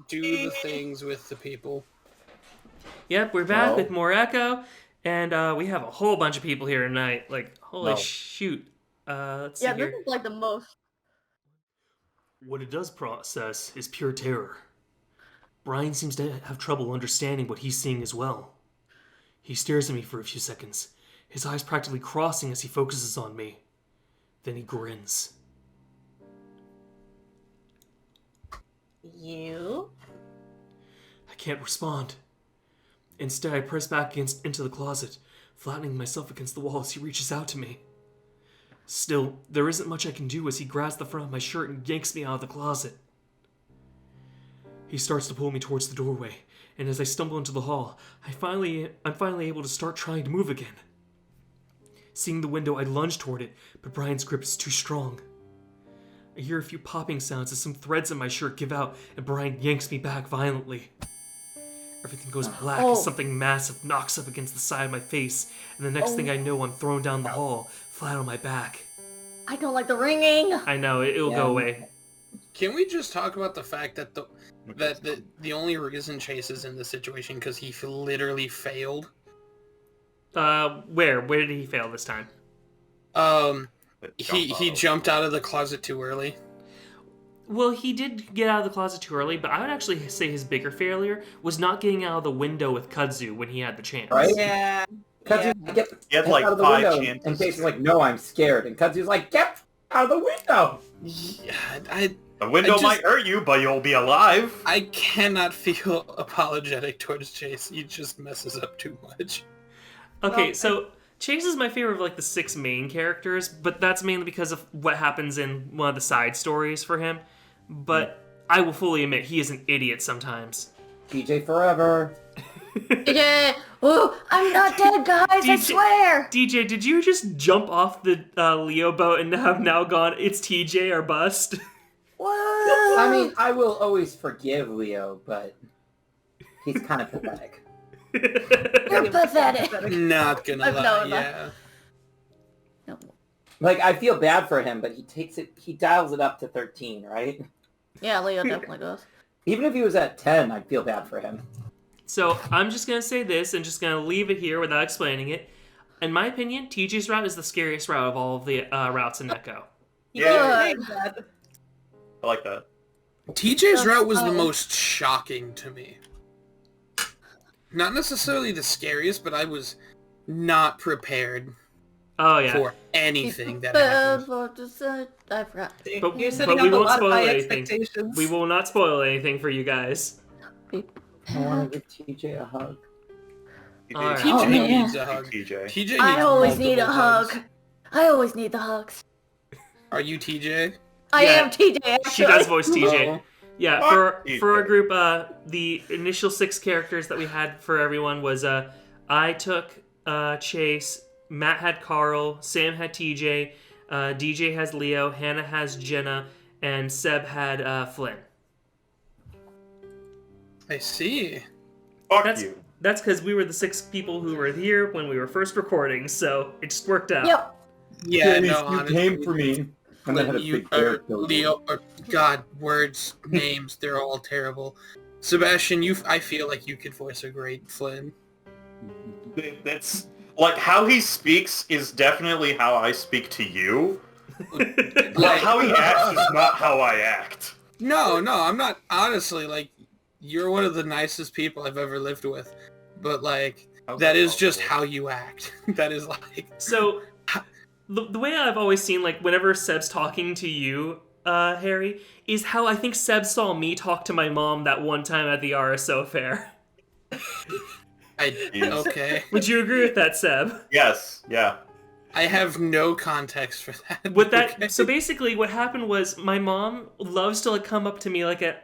do the things with the people. Yep, we're back with more Echo, and we have a whole bunch of people here tonight. Like, holy shoot. Let's see Yeah, here. this is like the most. What it does process is pure terror. Brian seems to have trouble understanding what he's seeing as well. He stares at me for a few seconds, his eyes practically crossing as he focuses on me. Then he grins. You? I can't respond. Instead, I press back into the closet, flattening myself against the wall as he reaches out to me. Still, there isn't much I can do as he grabs the front of my shirt and yanks me out of the closet. He starts to pull me towards the doorway, and as I stumble into the hall, I'm finally able to start trying to move again. Seeing the window, I lunge toward it, but Brian's grip is too strong. I hear a few popping sounds as some threads in my shirt give out, and Brian yanks me back violently. Everything goes black as something massive knocks up against the side of my face, and the next thing I know, I'm thrown down the hall, flat on my back. I don't like the ringing. I know, it'll go away. Can we just talk about the fact that the only reason Chase is in this situation because he literally failed? Where did he fail this time? He jumped out of the closet too early. Well, he did get out of the closet too early, but I would actually say his bigger failure was not getting out of the window with Kudzu when he had the chance. Right? Yeah. Kudzu gets He had out like of the 5 window, chances. and Casey's like, "No, I'm scared," and Kudzu's like, "Get out of the window." Yeah, The window might hurt you, but you'll be alive. I cannot feel apologetic towards Chase. He just messes up too much. Okay, so Chase is my favorite of like the 6 main characters, but that's mainly because of what happens in one of the side stories for him. But I will fully admit he is an idiot sometimes. TJ forever. DJ! Oh, I'm not dead, guys, I swear! DJ, did you just jump off the Leo boat and have now gone, it's TJ or bust? What? I mean, I will always forgive Leo, but he's kind of pathetic. You're pathetic. Not gonna lie, yeah. No. Like, I feel bad for him, but he dials it up to 13, right? Yeah, Leo definitely does. Even if he was at 10, I'd feel bad for him. So I'm just going to say this and just going to leave it here without explaining it. In my opinion, TJ's route is the scariest route of all of the routes in Echo. Yeah. I like that. TJ's route was the most shocking to me. Not necessarily the scariest, but I was not prepared for anything that happened. I forgot. You're setting up a lot of high expectations. We will not spoil anything for you guys. I want to give TJ a hug. Right. TJ needs a hug. TJ I needs always need a hugs. hug. I always need the hugs. Are you TJ? I am TJ, actually. She does voice TJ. Oh. Yeah, for our group, the initial 6 characters that we had for everyone was I took Chase, Matt had Carl, Sam had TJ, DJ has Leo, Hannah has Jenna, and Seb had Flynn. I see. Fuck you. That's because we were the 6 people who were here when we were first recording, so it just worked out. Yep. Yeah, you honestly, came for me. And then had a big bear kill you. Leo, God, words, names, they're all terrible. Sebastian, I feel like you could voice a great Flynn. That's like how he speaks is definitely how I speak to you. Like how he acts is not how I act. No, I'm not. Honestly, like, you're one of the nicest people I've ever lived with. But, like, that is just how you act. That is, like... So, the way I've always seen, like, whenever Seb's talking to you, Harry, is how I think Seb saw me talk to my mom that one time at the RSO fair. Okay. Would you agree with that, Seb? Yes, yeah. I have no context for that. With that, okay. So basically, what happened was my mom loves to like come up to me like at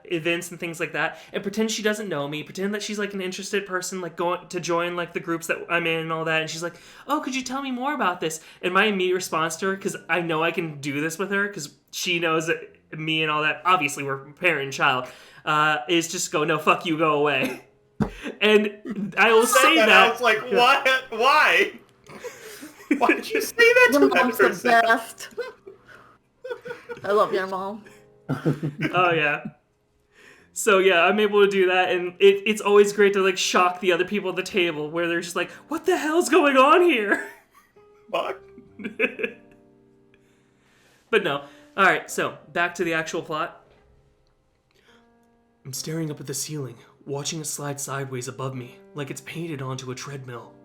events and things like that, and pretend she doesn't know me, pretend that she's like an interested person, like going to join like the groups that I'm in and all that, and she's like, "Oh, could you tell me more about this?" And my immediate response to her, because I know I can do this with her, because she knows that me and all that. Obviously, we're parent and child. Is just go, "No, fuck you, go away." And I will say that. I was like, what? Why? Why did you say that to Your that mom's the person? best. I love your mom. Oh, yeah. So yeah, I'm able to do that, and it's always great to like shock the other people at the table, where they're just like, "What the hell's going on here?" Fuck. But no. All right, so back to the actual plot. I'm staring up at the ceiling, watching it slide sideways above me, like it's painted onto a treadmill.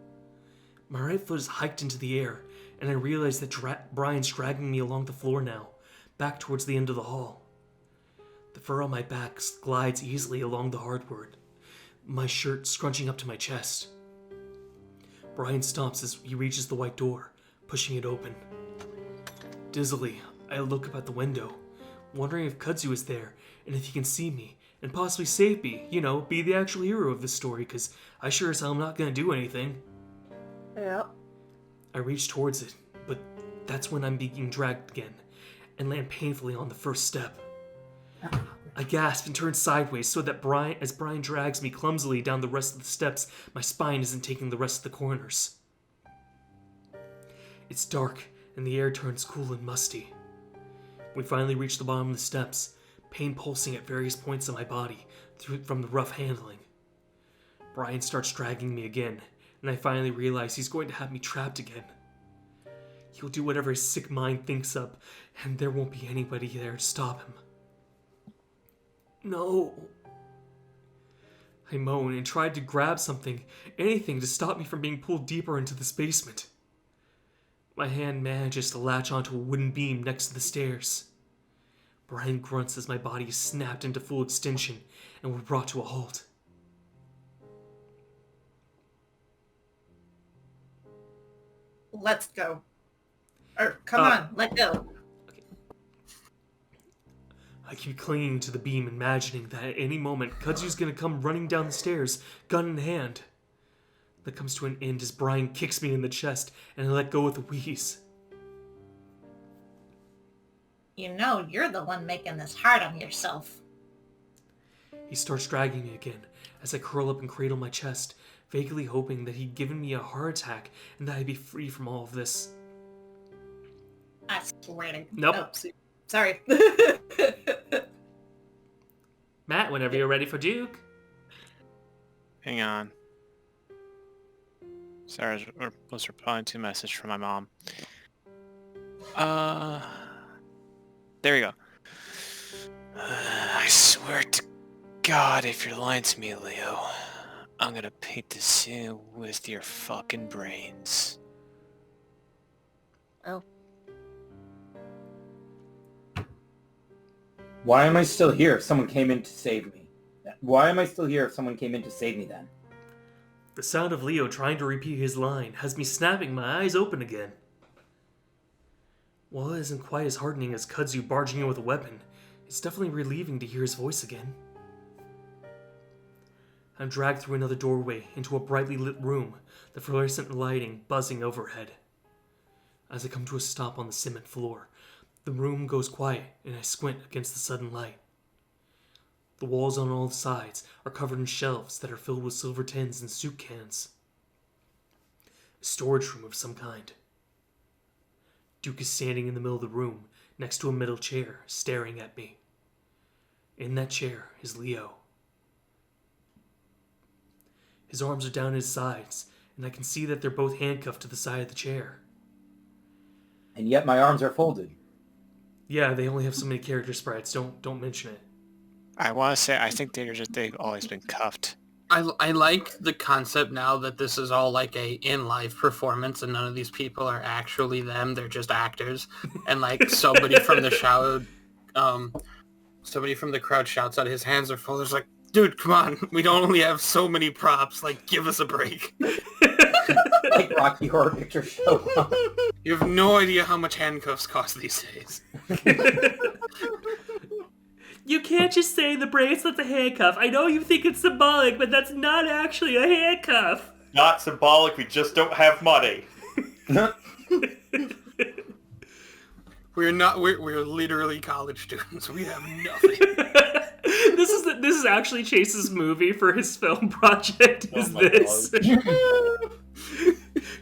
My right foot is hiked into the air, and I realize that Brian's dragging me along the floor now, back towards the end of the hall. The fur on my back glides easily along the hardwood, my shirt scrunching up to my chest. Brian stops as he reaches the white door, pushing it open. Dizzily, I look up at the window, wondering if Kudzu is there, and if he can see me, and possibly save me, be the actual hero of this story, because I sure as hell am not going to do anything. Yep. I reach towards it, but that's when I'm being dragged again, and land painfully on the first step. I gasp and turn sideways so that as Brian drags me clumsily down the rest of the steps, my spine isn't taking the rest of the corners. It's dark, and the air turns cool and musty. We finally reach the bottom of the steps, pain pulsing at various points of my body from the rough handling. Brian starts dragging me again, and I finally realize he's going to have me trapped again. He'll do whatever his sick mind thinks up, and there won't be anybody there to stop him. No. I moan and tried to grab something, anything to stop me from being pulled deeper into this basement. My hand manages to latch onto a wooden beam next to the stairs. Brian grunts as my body is snapped into full extension and we're brought to a halt. Let's go. Or, come on, let go. Okay. I keep clinging to the beam, imagining that at any moment, Kudzu's gonna come running down the stairs, gun in hand. That comes to an end as Brian kicks me in the chest, and I let go with a wheeze. You know you're the one making this hard on yourself. He starts dragging me again, as I curl up and cradle my chest, vaguely hoping that he'd given me a heart attack and that I'd be free from all of this. I swear to... Nope. Oh, sorry. Matt, whenever you're ready for Duke. Hang on. Sorry, I was replying to a message from my mom. There we go. I swear to God, if you're lying to me, Leo, I'm gonna paint the scene with your fucking brains. Oh. Why am I still here if someone came in to save me? Why am I still here if someone came in to save me then? The sound of Leo trying to repeat his line has me snapping my eyes open again. While it isn't quite as heartening as Kudzu barging in with a weapon, it's definitely relieving to hear his voice again. I'm dragged through another doorway into a brightly lit room, the fluorescent lighting buzzing overhead. As I come to a stop on the cement floor, the room goes quiet and I squint against the sudden light. The walls on all sides are covered in shelves that are filled with silver tins and soup cans. A storage room of some kind. Duke is standing in the middle of the room, next to a metal chair, staring at me. In that chair is Leo. His arms are down his sides, and I can see that they're both handcuffed to the side of the chair. And yet my arms are folded. Yeah, they only have so many character sprites. Don't mention it. I want to say, I think they've always been cuffed. I like the concept now that this is all like a in-life performance and none of these people are actually them. They're just actors. And like somebody from the crowd shouts out his hands are full. There's like, dude, come on. We don't only have so many props. Like, give us a break. Like Rocky Horror Picture Show. You have no idea how much handcuffs cost these days. You can't just say the bracelet's a handcuff. I know you think it's symbolic, but that's not actually a handcuff. Not symbolic, we just don't have money. We're literally college students. We have nothing. This is actually Chase's movie for his film project. Is this?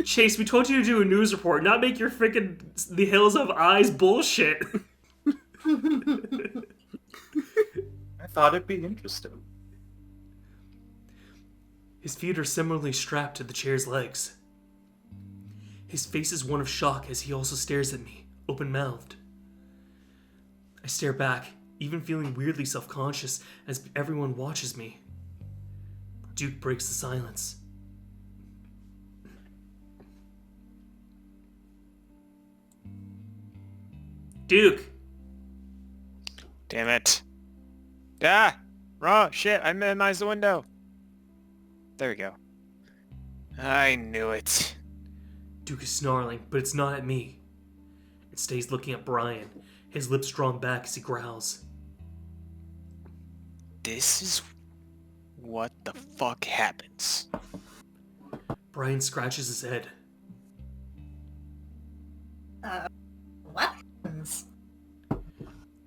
Chase, we told you to do a news report, not make your freaking The Hills of Eyes bullshit. I thought it'd be interesting. His feet are similarly strapped to the chair's legs. His face is one of shock as he also stares at me, open-mouthed. I stare back, even feeling weirdly self-conscious as everyone watches me. Duke breaks the silence. Duke! Damn it. Ah! Wrong! Shit, I minimized the window. There we go. I knew it. Duke is snarling, but it's not at me. It stays looking at Brian, his lips drawn back as he growls. This is what the fuck happens. Brian scratches his head. What happens?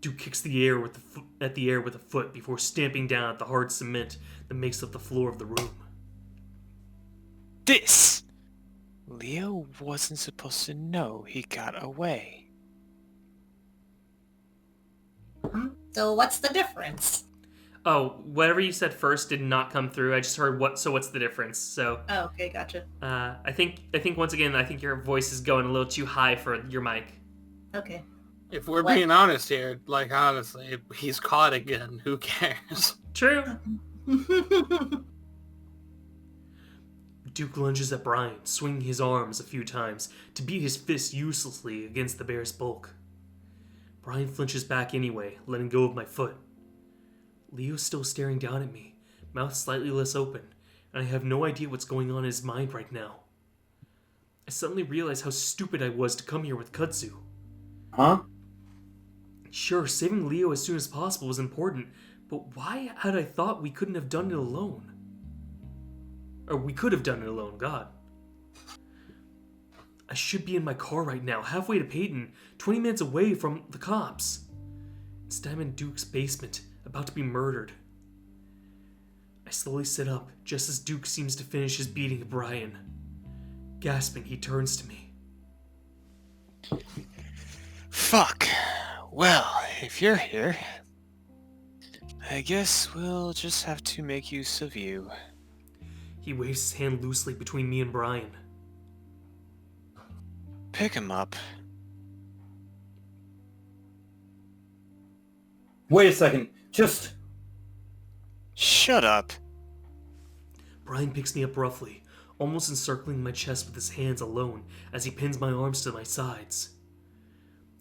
Duke kicks the air with at the air with a foot before stamping down at the hard cement that makes up the floor of the room. This! Leo wasn't supposed to know he got away. So what's the difference? Oh, whatever you said first did not come through. I just heard what. So what's the difference? So. Oh, okay, gotcha. I think once again, I think your voice is going a little too high for your mic. Okay. If we're being honest here, like honestly, he's caught again. Who cares? True. Duke lunges at Brian, swinging his arms a few times to beat his fist uselessly against the bear's bulk. Brian flinches back anyway, letting go of my foot. Leo's still staring down at me, mouth slightly less open, and I have no idea what's going on in his mind right now. I suddenly realize how stupid I was to come here with Kudzu. Huh? Sure, saving Leo as soon as possible was important, but why had I thought we couldn't have done it alone? Or we could have done it alone, God. I should be in my car right now, halfway to Peyton, 20 minutes away from the cops. Instead, I'm in Duke's basement, about to be murdered. I slowly sit up, just as Duke seems to finish his beating of Brian. Gasping, he turns to me. Fuck. Well, if you're here, I guess we'll just have to make use of you. He waves his hand loosely between me and Brian. Pick him up. Wait a second. Just... Shut up. Brian picks me up roughly, almost encircling my chest with his hands alone as he pins my arms to my sides.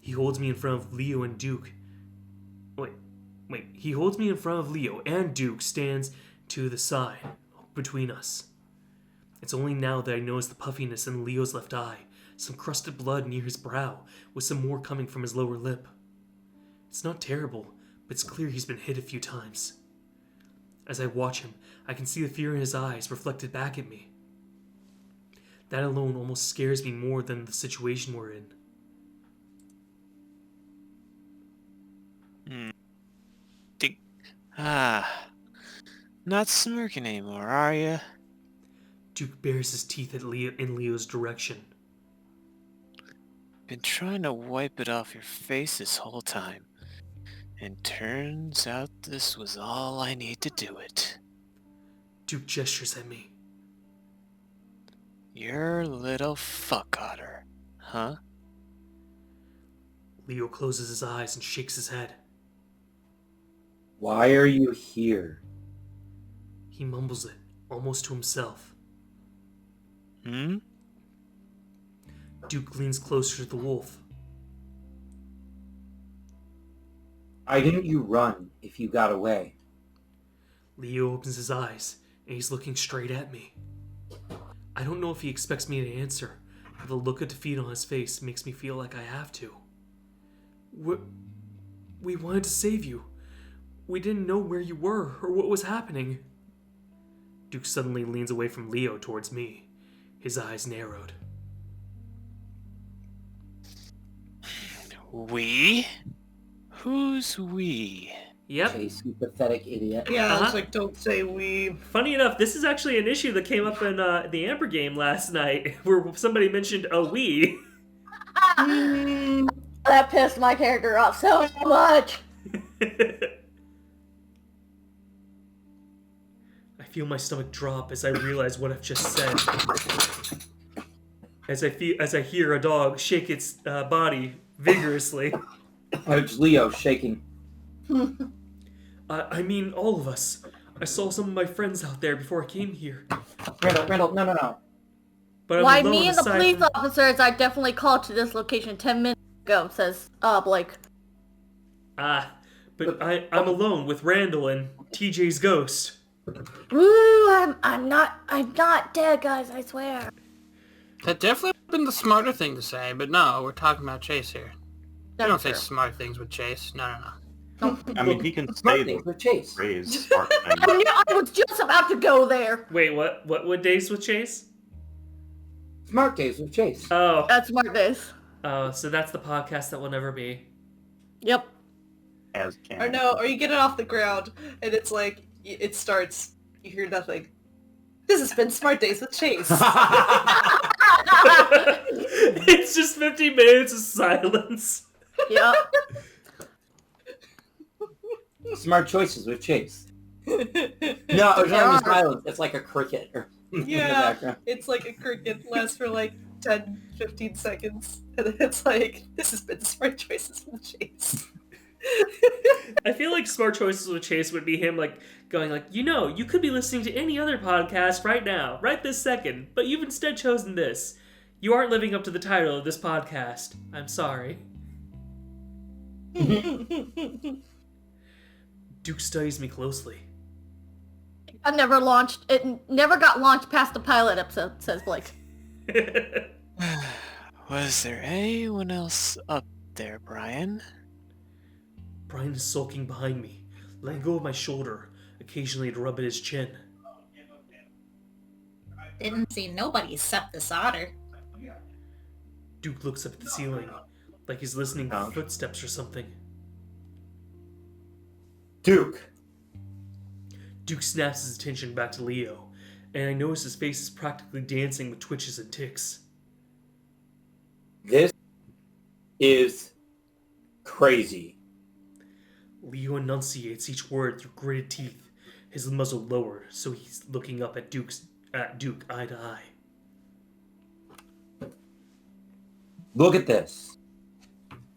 He holds me in front of Leo and Duke. Wait. He holds me in front of Leo and Duke stands to the side, between us. It's only now that I notice the puffiness in Leo's left eye, some crusted blood near his brow, with some more coming from his lower lip. It's not terrible, but it's clear he's been hit a few times. As I watch him, I can see the fear in his eyes reflected back at me. That alone almost scares me more than the situation we're in. Not smirking anymore, are you? Duke bares his teeth at in Leo's direction. Been trying to wipe it off your face this whole time. And turns out this was all I need to do it. Duke gestures at me. You're a little fuck otter, huh? Leo closes his eyes and shakes his head. Why are you here? He mumbles it, almost to himself. Duke leans closer to the wolf. Why didn't you run if you got away? Leo opens his eyes, and he's looking straight at me. I don't know if he expects me to answer, but the look of defeat on his face makes me feel like I have to. We wanted to save you. We didn't know where you were or what was happening. Duke suddenly leans away from Leo towards me, his eyes narrowed. We? Who's we? Yep. Chase, you pathetic idiot. Yeah, I was like, don't say we. Funny enough, this is actually an issue that came up in the Amber game last night, where somebody mentioned a we. That pissed my character off so much. feel my stomach drop as I realize what I've just said. As I hear a dog shake its body vigorously. It's Leo shaking. I mean, all of us. I saw some of my friends out there before I came here. Randall, no. But Why, me and the police officers I definitely called to this location 10 minutes ago, says Blake. But I'm alone with Randall and TJ's ghost. Woo, I'm not dead, guys, I swear. That definitely would have been the smarter thing to say, but no, we're talking about Chase here. You don't say smart things with Chase. No. I mean, he can Smart say things the with Chase. phrase smart thing. I was just about to go there. Wait, what days with Chase? Smart days with Chase. Oh. That's smart days. Oh, so that's the podcast that will never be. Yep. As can. Or no, or you get it off the ground, and it's like, it starts, you hear nothing. This has been Smart Days with Chase. It's just 15 minutes of silence. Yep. Smart choices with Chase. No, it's not even silence. It's like a cricket. In the Yeah, background. it's like a cricket, lasts for like 10, 15 seconds, and then it's like, this has been Smart Choices with Chase. I feel like Smart Choices with Chase would be him going you could be listening to any other podcast right now, right this second, but you've instead chosen this. You aren't living up to the title of this podcast. I'm sorry. Duke studies me closely. It never got launched past the pilot episode, says Blake. Was there anyone else up there, Brian? Brian is sulking behind me, letting go of my shoulder, occasionally to rub at his chin. Didn't see nobody except this otter. Duke looks up at the ceiling, like he's listening for footsteps or something. Duke snaps his attention back to Leo, and I notice his face is practically dancing with twitches and ticks. This is crazy. Leo enunciates each word through gritted teeth, his muzzle lowered, so he's looking up at Duke eye to eye. Look at this.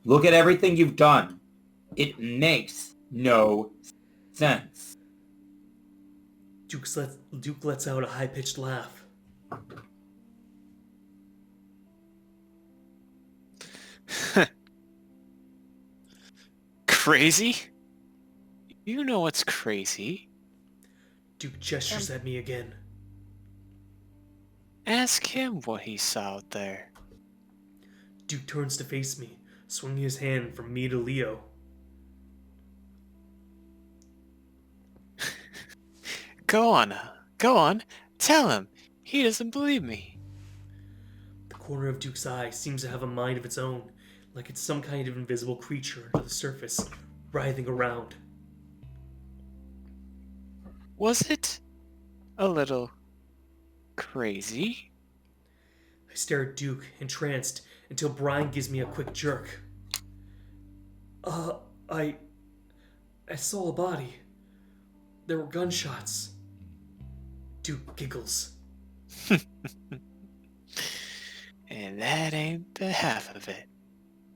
Look at everything you've done. It makes no sense. Duke lets out a high-pitched laugh. Crazy? You know what's crazy. Duke gestures at me again. Ask him what he saw out there. Duke turns to face me, swinging his hand from me to Leo. Go on, tell him. He doesn't believe me. The corner of Duke's eye seems to have a mind of its own, like it's some kind of invisible creature under the surface, writhing around. Was it a little crazy? I stare at Duke, entranced, until Brian gives me a quick jerk. I saw a body. There were gunshots. Duke giggles. And that ain't the half of it.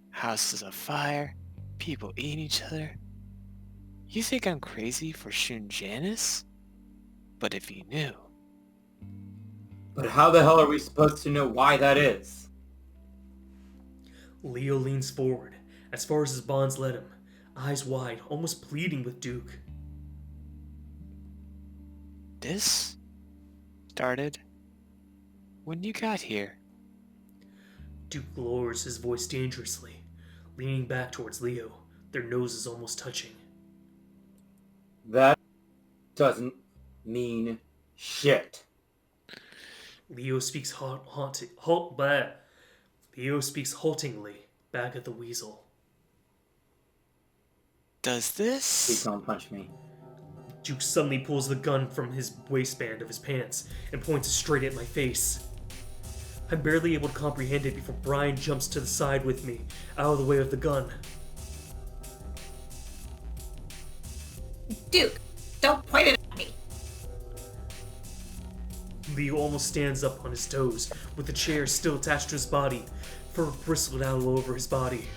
Houses afire, people eating each other. You think I'm crazy for shooting Janice? But if you knew... But how the hell are we supposed to know why that is? Leo leans forward, as far as his bonds let him, eyes wide, almost pleading with Duke. This started when you got here. Duke lowers his voice dangerously, leaning back towards Leo, their noses almost touching. That doesn't mean shit. Leo speaks Leo speaks haltingly back at the weasel. Does this... Please don't punch me. Duke suddenly pulls the gun from his waistband of his pants and points it straight at my face. I'm barely able to comprehend it before Brian jumps to the side with me, out of the way of the gun. Duke, don't point it at me. Leo almost stands up on his toes, with the chair still attached to his body, fur bristled out all over his body.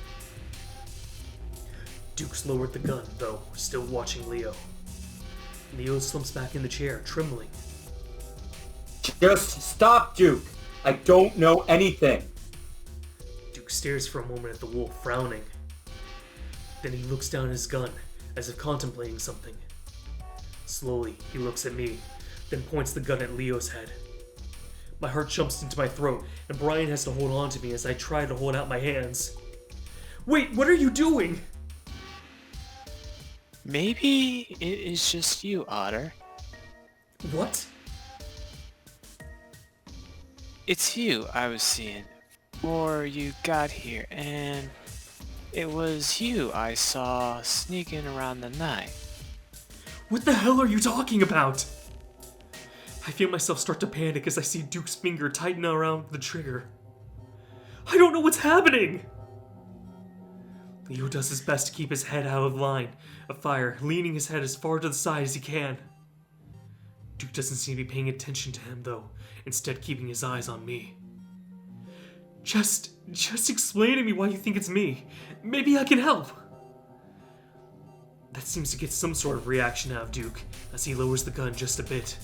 Duke's lowered the gun, though, still watching Leo. Leo slumps back in the chair, trembling. Just stop, Duke! I don't know anything! Duke stares for a moment at the wolf, frowning. Then he looks down at his gun, as if contemplating something. Slowly, he looks at me, then points the gun at Leo's head. My heart jumps into my throat, and Brian has to hold on to me as I try to hold out my hands. Wait, what are you doing? Maybe it is just you, Otter. What? It's you I was seeing before you got here, and it was you I saw sneaking around the night. What the hell are you talking about? I feel myself start to panic as I see Duke's finger tighten around the trigger. I don't know what's happening! Leo does his best to keep his head out of line of fire, leaning his head as far to the side as he can. Duke doesn't seem to be paying attention to him, though, instead keeping his eyes on me. Just explain to me why you think it's me. Maybe I can help. That seems to get some sort of reaction out of Duke, as he lowers the gun just a bit.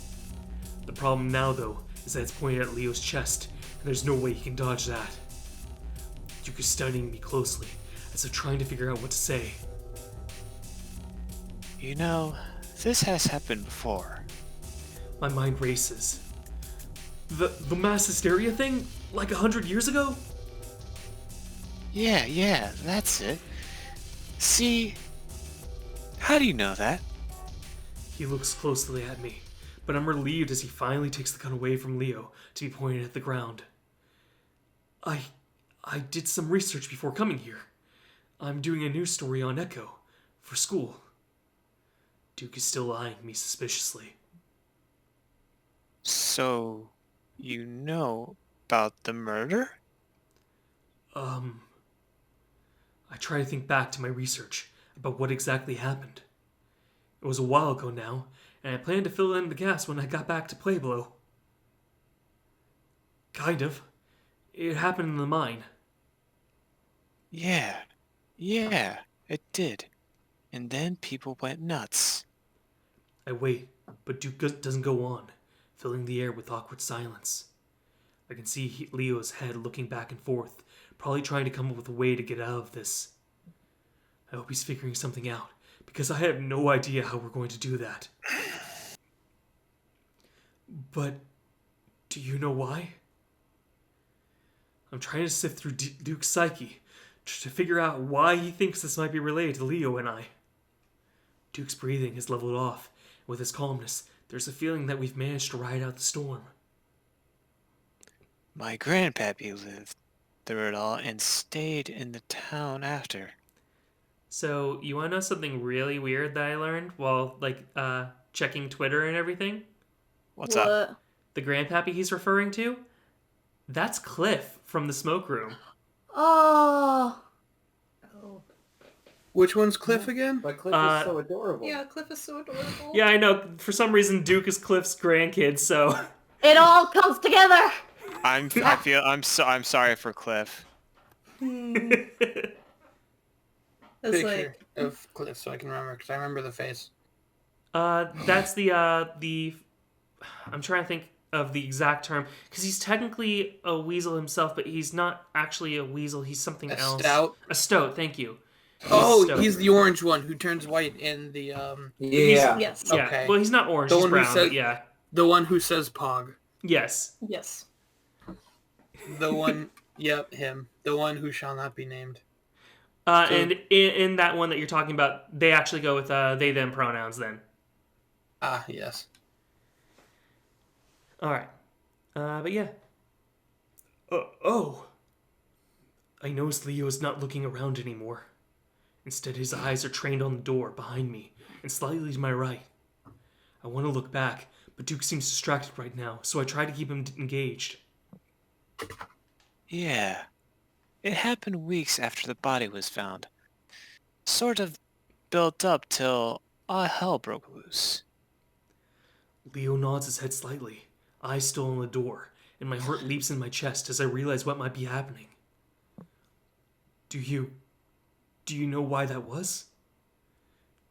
The problem now, though, is that it's pointed at Leo's chest, and there's no way he can dodge that. Duke is studying me closely, as if trying to figure out what to say. You know, this has happened before. My mind races. The mass hysteria thing? Like 100 years ago? Yeah, that's it. See, how do you know that? He looks closely at me, but I'm relieved as he finally takes the gun away from Leo to be pointed at the ground. I did some research before coming here. I'm doing a news story on Echo for school. Duke is still eyeing me suspiciously. So, you know about the murder? I try to think back to my research about what exactly happened. It was a while ago now, and I planned to fill in the gaps when I got back to Pueblo. Kind of. It happened in the mine. Yeah, it did. And then people went nuts. I wait, but Duke doesn't go on, filling the air with awkward silence. I can see Leo's head looking back and forth, probably trying to come up with a way to get out of this. I hope he's figuring something out, because I have no idea how we're going to do that. But do you know why? I'm trying to sift through Duke's psyche to figure out why he thinks this might be related to Leo and I. Duke's breathing has leveled off. With his calmness, there's a feeling that we've managed to ride out the storm. My grandpappy lived through it all and stayed in the town after. So, you want to know something really weird that I learned while, checking Twitter and everything? What's up? The grandpappy he's referring to? That's Cliff from the smoke room. Oh. Which one's Cliff again? But Cliff is so adorable. Yeah, Cliff is so adorable. Yeah, I know. For some reason, Duke is Cliff's grandkid, so... It all comes together! I'm sorry for Cliff. It's Picture of Cliff so I can remember, because I remember the face. That's the... I'm trying to think of the exact term, because he's technically a weasel himself, but he's not actually a weasel, he's something else. Stout? A stoat, thank you. He's the orange one who turns white in the, Yeah. Yes. Yeah, Okay. well, he's not orange, The he's one who brown, says- but yeah. The one who says Pog. Yes. Yes. The one, yep, him. The one who shall not be named. And in that one that you're talking about, they actually go with they, them pronouns then. Ah, yes. Alright. But yeah. I notice Leo's not looking around anymore. Instead, his eyes are trained on the door behind me and slightly to my right. I want to look back, but Duke seems distracted right now, so I try to keep him engaged. Yeah. It happened weeks after the body was found. Sort of built up till all hell broke loose. Leo nods his head slightly. eyes still on the door, and my heart leaps in my chest as I realize what might be happening. Do you know why that was?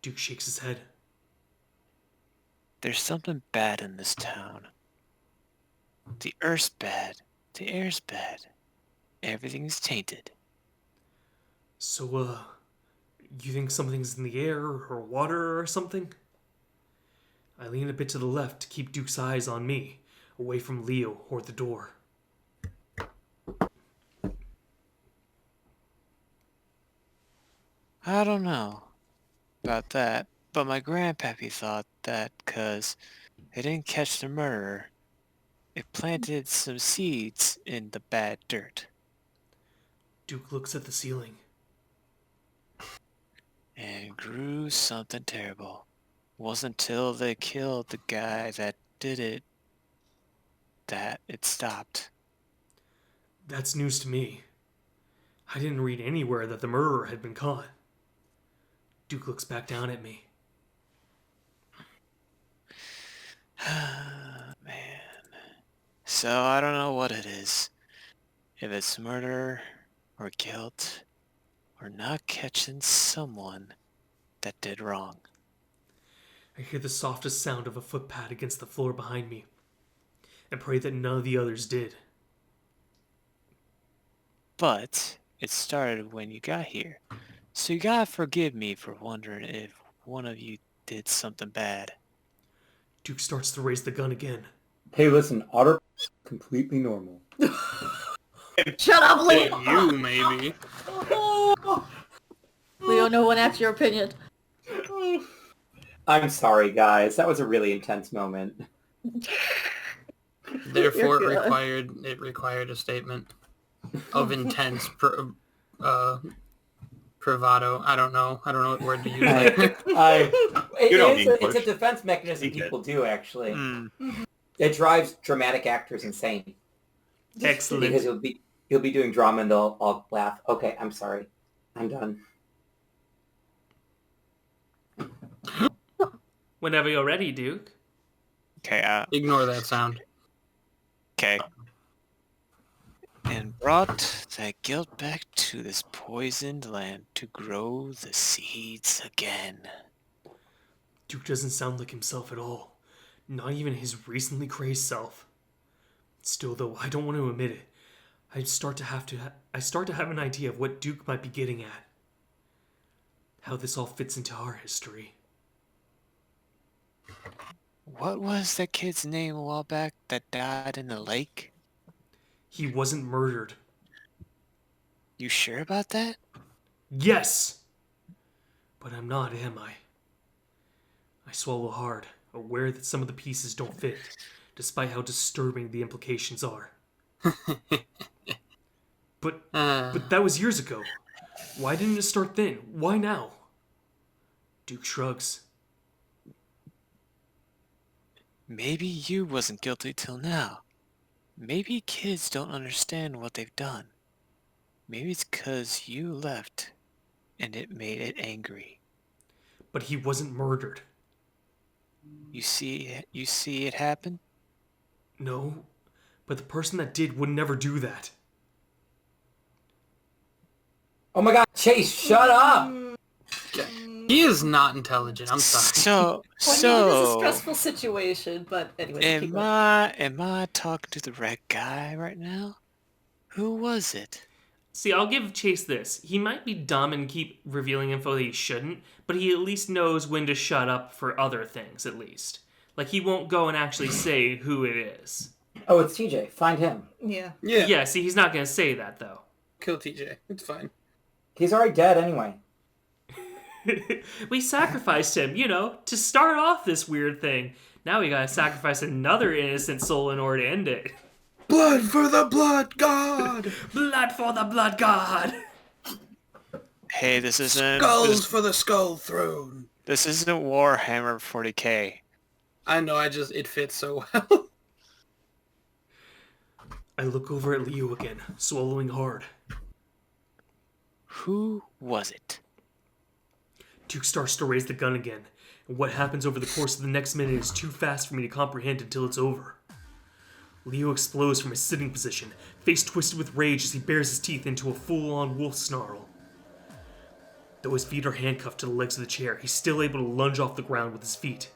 Duke shakes his head. There's something bad in this town. The earth's bad. The air's bad. Everything's tainted. So, you think something's in the air or water or something? I lean a bit to the left to keep Duke's eyes on me, away from Leo or the door. I don't know about that, but my grandpappy thought that 'cause they didn't catch the murderer, it planted some seeds in the bad dirt. Duke looks at the ceiling. And grew something terrible. Wasn't till they killed the guy that did it that it stopped. That's news to me. I didn't read anywhere that the murderer had been caught. Duke looks back down at me. Man. So I don't know what it is. If it's murder or guilt or not catching someone that did wrong. I hear the softest sound of a footpad against the floor behind me, and pray that none of the others did. But it started when you got here. So you gotta forgive me for wondering if one of you did something bad. Duke starts to raise the gun again. Hey, listen, otter completely normal. Shut up, Leo! You, maybe. Leo, no one asked your opinion. I'm sorry, guys. That was a really intense moment. Therefore, it required a statement of intense bravado. I don't know what word to use. It's a defense mechanism people do, actually. It drives dramatic actors insane. Excellent. Because you'll be doing drama and they'll all laugh. Okay, I'm sorry. I'm done. Whenever you're ready, Duke. Okay, Ignore that sound. Okay. And brought that guilt back to this poisoned land to grow the seeds again. Duke doesn't sound like himself at all. Not even his recently crazed self. Still, though, I don't want to admit it. I start to have an idea of what Duke might be getting at. How this all fits into our history. What was that kid's name a while back that died in the lake? He wasn't murdered. You sure about that? Yes! But I'm not, am I? I swallow hard, aware that some of the pieces don't fit, despite how disturbing the implications are. But that was years ago. Why didn't it start then? Why now? Duke shrugs. Maybe you wasn't guilty till now. Maybe kids don't understand what they've done. Maybe it's 'cause you left and it made it angry. But he wasn't murdered. You see it happen? No, but the person that did would never do that. Oh my god, Chase, shut up! He is not intelligent. I'm sorry. So This is a stressful situation, but anyway. am I talking to the right guy right now? Who was it? See, I'll give Chase this. He might be dumb and keep revealing info that he shouldn't, but he at least knows when to shut up for other things, at least. Like, he won't go and actually say who it is. Oh, it's TJ. Find him. Yeah. Yeah, see, he's not going to say that, though. Kill TJ. It's fine. He's already dead anyway. We sacrificed him, to start off this weird thing. Now we gotta sacrifice another innocent soul in order to end it. Blood for the blood god! Blood for the blood god! Hey, this isn't... Skulls for the skull throne! This isn't Warhammer 40k. I know, it fits so well. I look over at Leo again, swallowing hard. Who was it? Duke starts to raise the gun again, and what happens over the course of the next minute is too fast for me to comprehend until it's over. Leo explodes from his sitting position, face twisted with rage as he bares his teeth into a full-on wolf snarl. Though his feet are handcuffed to the legs of the chair, he's still able to lunge off the ground with his feet.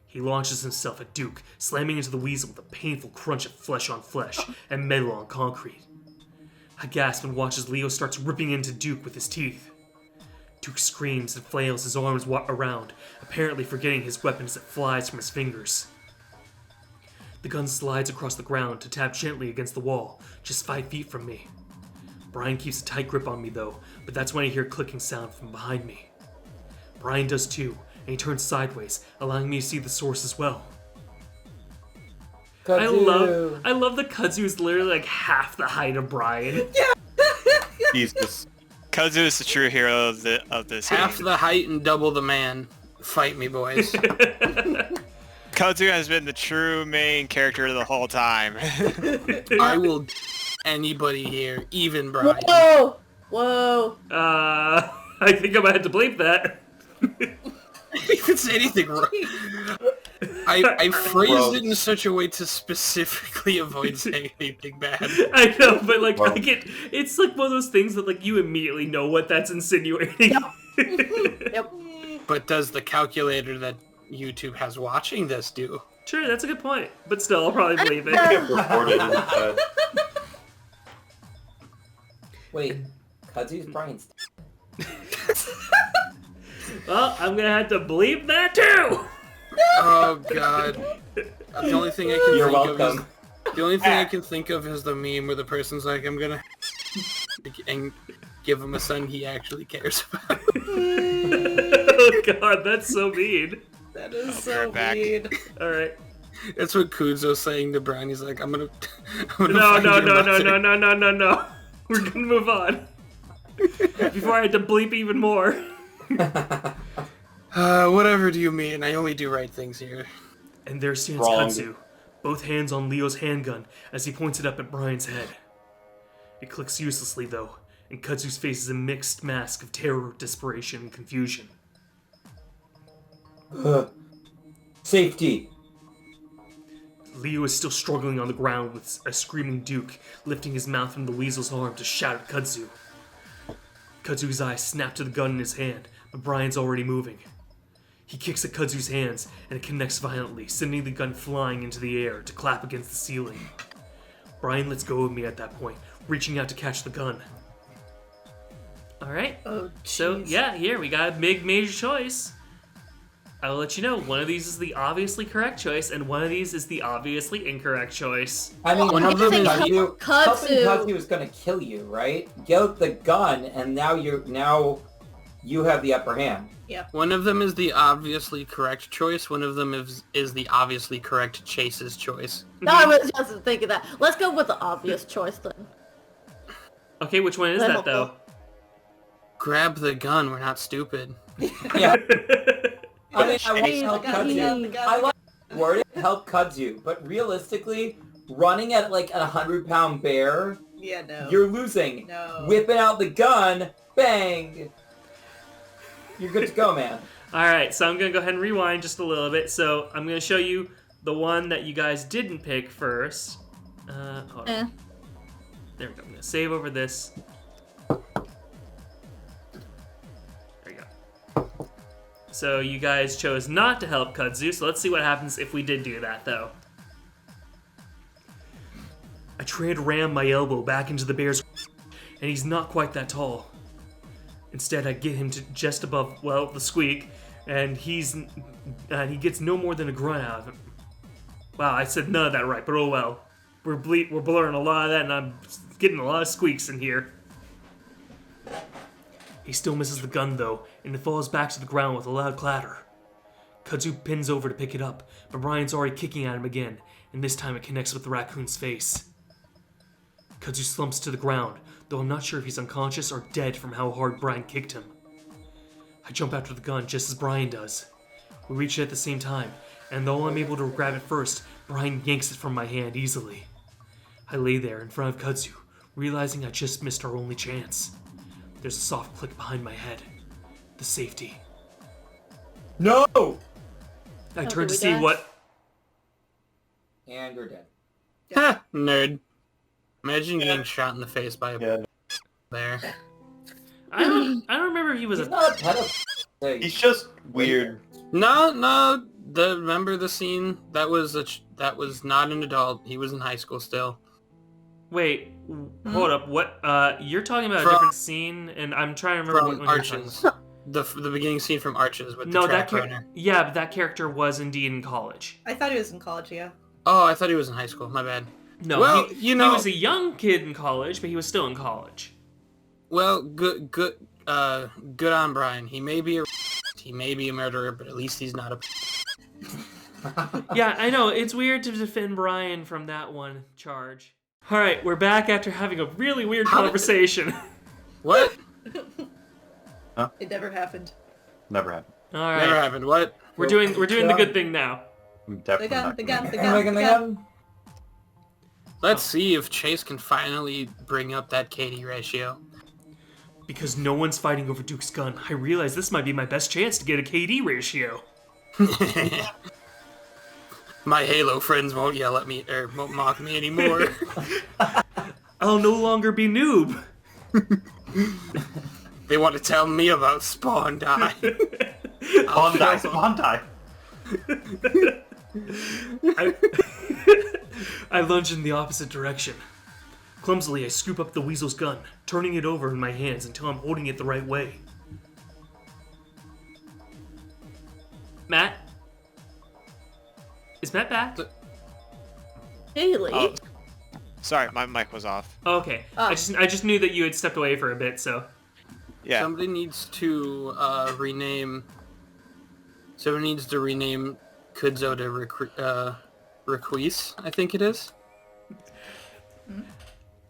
He launches himself at Duke, slamming into the weasel with a painful crunch of flesh on flesh and metal on concrete. I gasp and watch as Leo starts ripping into Duke with his teeth. Duke screams and flails his arms around, apparently forgetting his weapon as it flies from his fingers. The gun slides across the ground to tap gently against the wall, just 5 feet from me. Brian keeps a tight grip on me though, but that's when I hear a clicking sound from behind me. Brian does too, and he turns sideways, allowing me to see the source as well. Kudzu. I love that Kudzu is literally like half the height of Brian. Yeah. Jesus. Kudzu is the true hero of this Half game. the height and double the man. Fight me, boys. Kudzu has been the true main character the whole time. I will anybody here, even Brian. Whoa! Whoa! I think I might have to bleep that. I didn't even say anything wrong. I phrased it in such a way to specifically avoid saying anything bad. I know, but like it's like one of those things that like you immediately know what that's insinuating. Yep. But does the calculator that YouTube has watching this do? Sure, that's a good point. But still, I'll probably believe it. Recorded instead. Wait, Kudzu's Brian's. Well, I'm gonna have to bleep that too. Oh god. The only thing I can You're think of welcome. is the only thing I can think of is the meme where the person's like, I'm gonna and give him a son he actually cares about. Oh god, that's so mean. That is I'll be so right back. mean. Alright. That's what Kudzu's saying to Brian. He's like, I'm gonna No. find your mother." We're gonna move on. Before I had to bleep even more. Whatever do you mean? I only do right things here. And there stands Wrong. Kudzu, both hands on Leo's handgun as he points it up at Brian's head. It clicks uselessly though, and Kudzu's face is a mixed mask of terror, desperation, and confusion. Safety. Leo is still struggling on the ground with a screaming Duke, lifting his mouth from the weasel's arm to shout at Kudzu. Kudzu's eyes snap to the gun in his hand, but Brian's already moving. He kicks at Kudzu's hands, and it connects violently, sending the gun flying into the air to clap against the ceiling. Brian lets go of me at that point, reaching out to catch the gun. Alright, Oh, so jeez. yeah, here we got a big major choice. I'll let you know, one of these is the obviously correct choice, and one of these is the obviously incorrect choice. I mean, Well, helping I think Kudzu, Kudzu- helping Kudzu is gonna kill you, right? Get out the gun, and now you have the upper hand. One of them is the obviously correct choice. One of them is the obviously correct Chase's choice. No, I was just thinking that. Let's go with the obvious choice then. Okay, which one is that though? Grab the gun. We're not stupid. Yeah. I mean, I want to Jeez, help the gun, Kudzu. I like the word help Kudzu, but realistically, running at like a 100-pound bear, Yeah, no. you're losing. No. Whipping out the gun, bang. You're good to go, man. Alright, so I'm going to go ahead and rewind just a little bit. So I'm going to show you the one that you guys didn't pick first. Hold on. There we go. I'm going to save over this. There we go. So you guys chose not to help Kudzu, so let's see what happens if we did do that, though. I try to ram my elbow back into the bear's and he's not quite that tall. Instead, I get him to just above, well, the squeak, and he gets no more than a grunt out of him. Wow, I said none of that right, but oh well. We're blurring a lot of that, and I'm getting a lot of squeaks in here. He still misses the gun, though, and it falls back to the ground with a loud clatter. Kudzu pins over to pick it up, but Brian's already kicking at him again, and this time it connects with the raccoon's face. Kudzu slumps to the ground, though I'm not sure if he's unconscious or dead from how hard Brian kicked him. I jump after the gun just as Brian does. We reach it at the same time, and though I'm able to grab it first, Brian yanks it from my hand easily. I lay there in front of Kudzu, realizing I just missed our only chance. There's a soft click behind my head. The safety. No! I Oh, turn did to we see die? what... And you're dead. Ha! Nerd. Imagine getting shot in the face by a bear. I don't remember he was He's not a pedophile. He's just weird. No. Remember the scene? That was not an adult. He was in high school still. Wait, hold up. What? You're talking about a different scene, and I'm trying to remember From what Arches. The beginning scene from Arches with the track runner. Yeah, but that character was indeed in college. I thought he was in college, yeah. Oh, I thought he was in high school. My bad. No, well, he was a young kid in college, but he was still in college. Well, good on Brian. He may be a murderer, but at least he's not a. Yeah, I know. It's weird to defend Brian from that one charge. All right, we're back after having a really weird conversation. What? Huh? It never happened. Never happened. All right. Never happened. What? We're doing the good thing now. I'm definitely The not gun. Let's see if Chase can finally bring up that KD ratio. Because no one's fighting over Duke's gun, I realize this might be my best chance to get a KD ratio. My Halo friends won't yell at me or won't mock me anymore. I'll no longer be noob. They want to tell me about Spawn Die. Spawn Die. I lunge in the opposite direction. Clumsily, I scoop up the weasel's gun, turning it over in my hands until I'm holding it the right way. Matt? Is Matt back? Haley? Oh, sorry, my mic was off. Oh, okay. I just knew that you had stepped away for a bit, so... Yeah. Somebody needs to rename Kudzu to Requise, I think it is.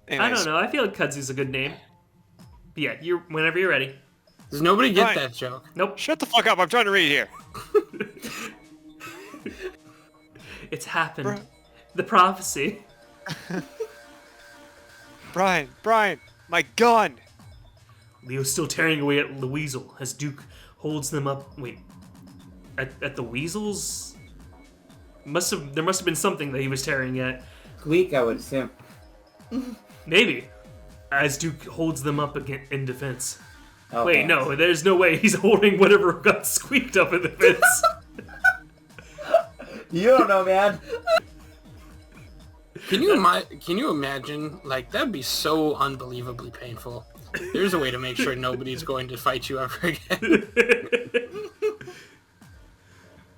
Anyways, I don't know. I feel like Kudzu's a good name. But yeah, whenever you're ready. Does nobody get Fine. that joke? Nope. Shut the fuck up, I'm trying to read here. It's happened. Bruh. The prophecy. Brian, my gun! Leo's still tearing away at the weasel as Duke holds them up. Wait, at the weasels? There must have been something that he was tearing at. Squeak, I would assume. Maybe. As Duke holds them up again in defense. Oh, Wait, no, there's no way he's holding whatever got squeaked up in the fence. You don't know, man. Can you imagine? Like, that'd be so unbelievably painful. There's a way to make sure nobody's going to fight you ever again.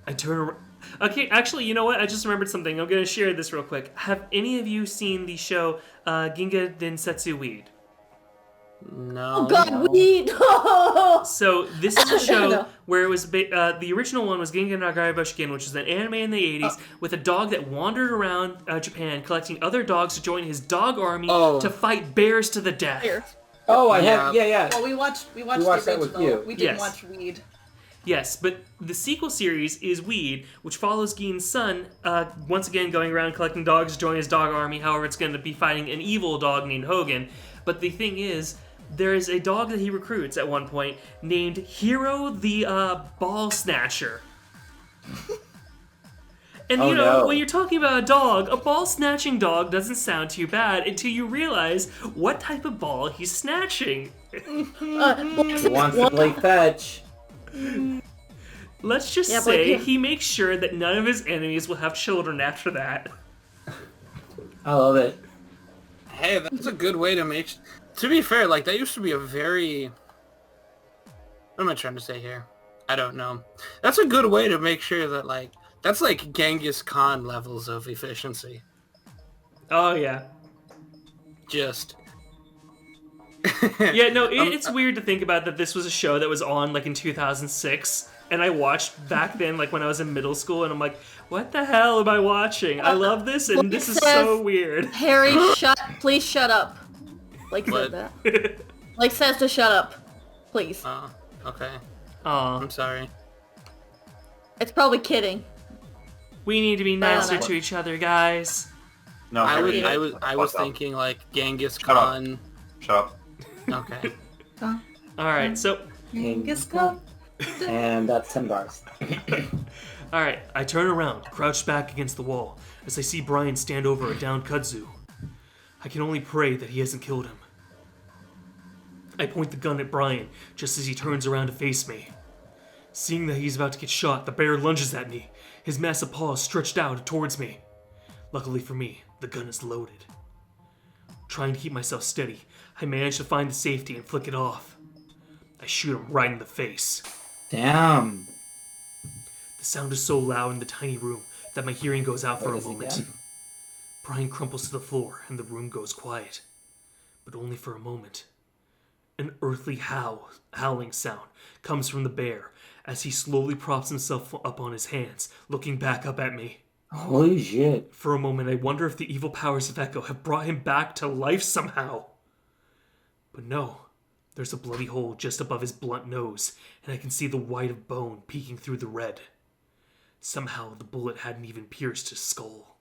I turn around. Okay, actually, you know what? I just remembered something. I'm going to share this real quick. Have any of you seen the show Ginga Densetsu Weed? No. Oh God, weed! So this is a show where it was the original one was Ginga Nagai Bushikin, which was an anime in the 80s with a dog that wandered around Japan collecting other dogs to join his dog army to fight bears to the death. Oh, I have. Yeah. Well, we watched the that original. with you. We didn't Yes. watch Weed. Yes, but the sequel series is Weed, which follows Gein's son, once again going around collecting dogs to join his dog army. However, it's going to be fighting an evil dog named Hogan. But the thing is, there is a dog that he recruits at one point named Hero the Ball Snatcher. And when you're talking about a ball snatching dog doesn't sound too bad until you realize what type of ball he's snatching. He wants to play fetch. Let's just say he makes sure that none of his enemies will have children after that. I love it. Hey, that's a good way to make... To be fair, like, that used to be a very... What am I trying to say here? I don't know. That's a good way to make sure that, like... That's like Genghis Khan levels of efficiency. Oh, yeah. Just... Yeah, no, it's weird to think about that this was a show that was on, like, in 2006, and I watched back then, like, when I was in middle school, and I'm like, what the hell am I watching? I love this, and this is so weird. Harry, please shut up. Like said that. Like says to shut up. Please. Oh, okay. Aw. I'm sorry. It's probably kidding. We need to be nicer to each other, guys. No, I was thinking, like, Genghis Khan... Shut up. Okay. Alright, so... Genghis Khan. And that's 10 bars. Alright, I turn around, crouched back against the wall, as I see Brian stand over a downed Kudzu. I can only pray that he hasn't killed him. I point the gun at Brian, just as he turns around to face me. Seeing that he's about to get shot, the bear lunges at me, his massive paws stretched out towards me. Luckily for me, the gun is loaded. Trying to keep myself steady, I manage to find the safety and flick it off. I shoot him right in the face. Damn. The sound is so loud in the tiny room that my hearing goes out for a moment. Brian crumples to the floor and the room goes quiet. But only for a moment. An earthly howling sound comes from the bear as he slowly props himself up on his hands, looking back up at me. Holy shit. For a moment, I wonder if the evil powers of Echo have brought him back to life somehow. But no, there's a bloody hole just above his blunt nose, and I can see the white of bone peeking through the red. Somehow, the bullet hadn't even pierced his skull.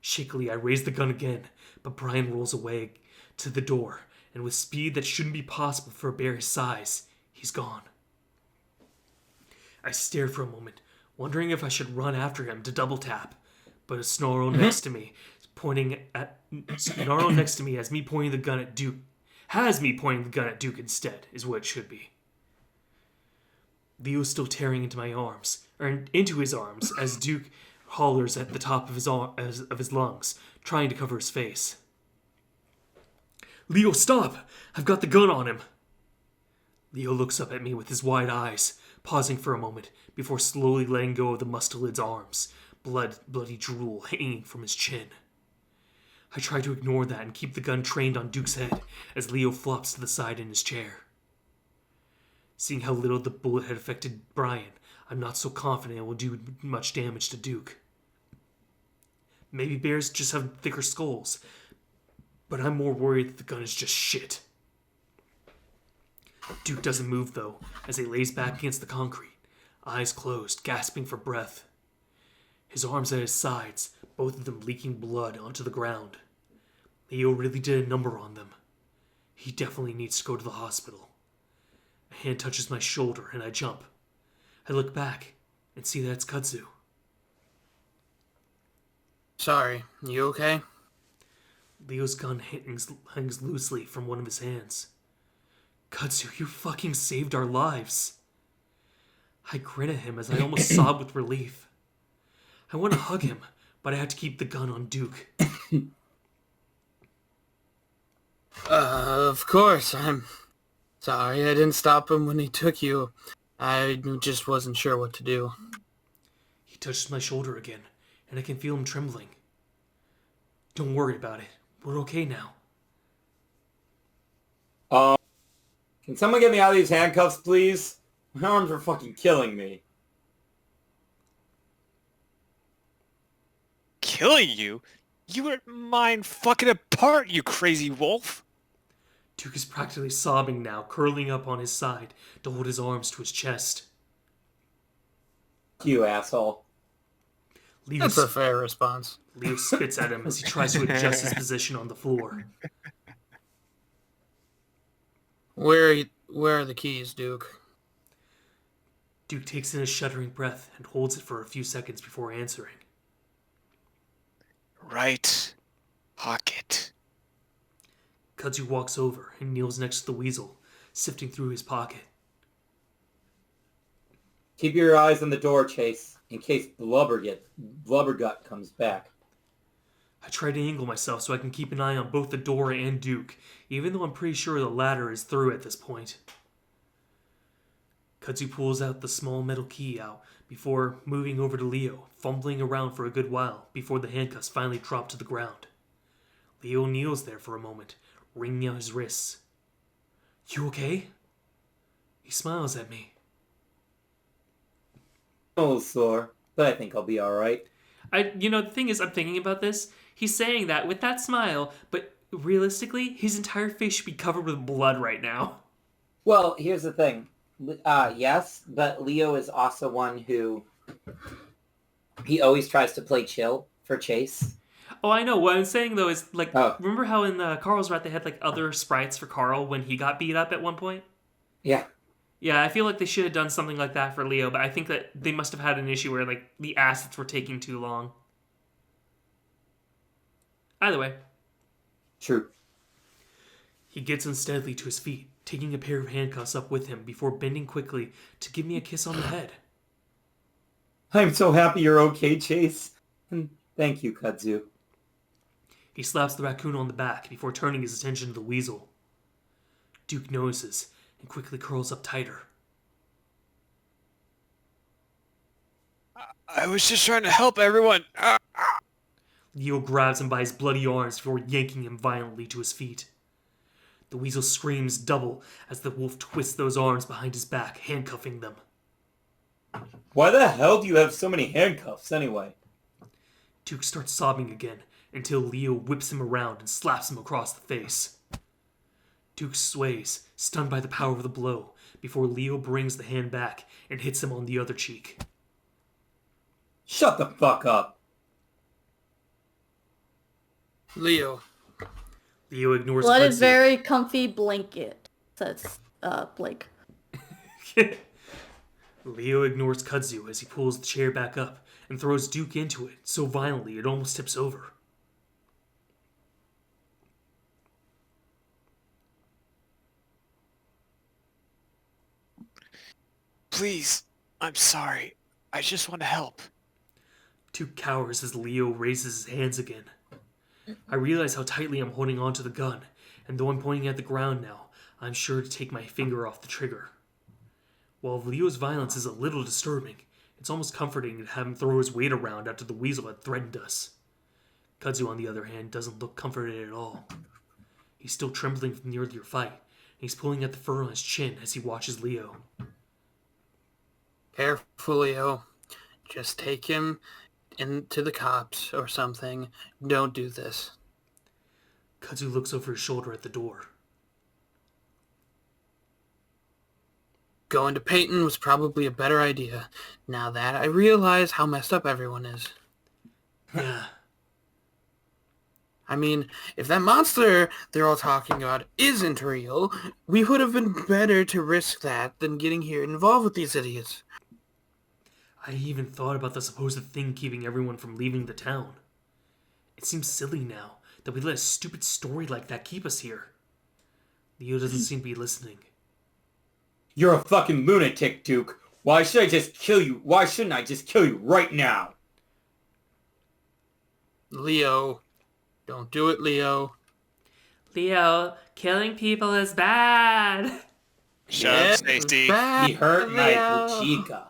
Shakily, I raise the gun again, but Brian rolls away to the door, and with speed that shouldn't be possible for a bear his size, he's gone. I stare for a moment, wondering if I should run after him to double tap, but a snarl next to me as me pointing the gun at Duke has me pointing the gun at Duke instead, is what it should be. Leo's still tearing into my arms, or into his arms, as Duke hollers at the top of his lungs, trying to cover his face. Leo, stop! I've got the gun on him! Leo looks up at me with his wide eyes, pausing for a moment before slowly letting go of the mustelid's arms, bloody drool hanging from his chin. I try to ignore that and keep the gun trained on Duke's head as Leo flops to the side in his chair. Seeing how little the bullet had affected Brian, I'm not so confident it will do much damage to Duke. Maybe bears just have thicker skulls, but I'm more worried that the gun is just shit. Duke doesn't move, though, as he lays back against the concrete, eyes closed, gasping for breath. His arms at his sides, both of them leaking blood onto the ground. Leo really did a number on them. He definitely needs to go to the hospital. A hand touches my shoulder, and I jump. I look back and see that it's Kudzu. Sorry, you okay? Leo's gun hangs loosely from one of his hands. Kudzu, you fucking saved our lives. I grin at him as I almost sob with relief. I want to hug him, but I have to keep the gun on Duke. Of course, I'm sorry I didn't stop him when he took you. I just wasn't sure what to do. He touches my shoulder again, and I can feel him trembling. Don't worry about it. We're okay now. Can someone get me out of these handcuffs, please? My arms are fucking killing me. Killing you? You wouldn't mind fucking apart, you crazy wolf. Duke is practically sobbing now, curling up on his side to hold his arms to his chest. You asshole. That's a fair response. Leo spits at him as he tries to adjust his position on the floor. Where are the keys, Duke? Duke takes in a shuddering breath and holds it for a few seconds before answering. Right pocket. Kudzu walks over and kneels next to the weasel, sifting through his pocket. Keep your eyes on the door, Chase, in case Blubbergut comes back. I try to angle myself so I can keep an eye on both the door and Duke, even though I'm pretty sure the latter is through at this point. Kudzu pulls out the small metal key out before moving over to Leo, fumbling around for a good while before the handcuffs finally drop to the ground. Leo kneels there for a moment, wringing out his wrists. You okay? He smiles at me. A little sore, but I think I'll be alright. The thing is, I'm thinking about this. He's saying that with that smile, but realistically, his entire face should be covered with blood right now. Well, here's the thing. Yes, but Leo is also one who... He always tries to play chill for Chase. Oh, I know. What I'm saying, though, is, remember how in Carl's Rat they had, other sprites for Carl when he got beat up at one point? Yeah. Yeah, I feel like they should have done something like that for Leo, but I think that they must have had an issue where, like, the assets were taking too long. Either way. True. He gets unsteadily to his feet, taking a pair of handcuffs up with him before bending quickly to give me a kiss on the head. I'm so happy you're okay, Chase. And thank you, Kudzu. He slaps the raccoon on the back before turning his attention to the weasel. Duke notices and quickly curls up tighter. I was just trying to help everyone. Leo grabs him by his bloody arms before yanking him violently to his feet. The weasel screams double as the wolf twists those arms behind his back, handcuffing them. Why the hell do you have so many handcuffs, anyway? Duke starts sobbing again until Leo whips him around and slaps him across the face. Duke sways, stunned by the power of the blow, before Leo brings the hand back and hits him on the other cheek. Shut the fuck up. Leo. Leo ignores Blood Kudzu. is very comfy blanket, says Blake. Leo ignores Kudzu as he pulls the chair back up and throws Duke into it so violently it almost tips over. Please, I'm sorry. I just want to help. Duke cowers as Leo raises his hands again. I realize how tightly I'm holding onto the gun, and though I'm pointing at the ground now, I'm sure to take my finger off the trigger. While Leo's violence is a little disturbing, it's almost comforting to have him throw his weight around after the weasel had threatened us. Kudzu, on the other hand, doesn't look comforted at all. He's still trembling from the earlier fight, and he's pulling at the fur on his chin as he watches Leo. Careful, Leo. Just take him into the cops or something. Don't do this. Kudzu looks over his shoulder at the door. Going to Peyton was probably a better idea. Now that I realize how messed up everyone is. Yeah. I mean, if that monster they're all talking about isn't real, we would have been better to risk that than getting here involved with these idiots. I even thought about the supposed thing keeping everyone from leaving the town. It seems silly now that we let a stupid story like that keep us here. Leo doesn't seem to be listening. You're a fucking lunatic, Duke. Why should I just kill you? Why shouldn't I just kill you right now? Leo. Don't do it, Leo. Leo, killing people is bad. Shut up, Stacy. He hurt my chica.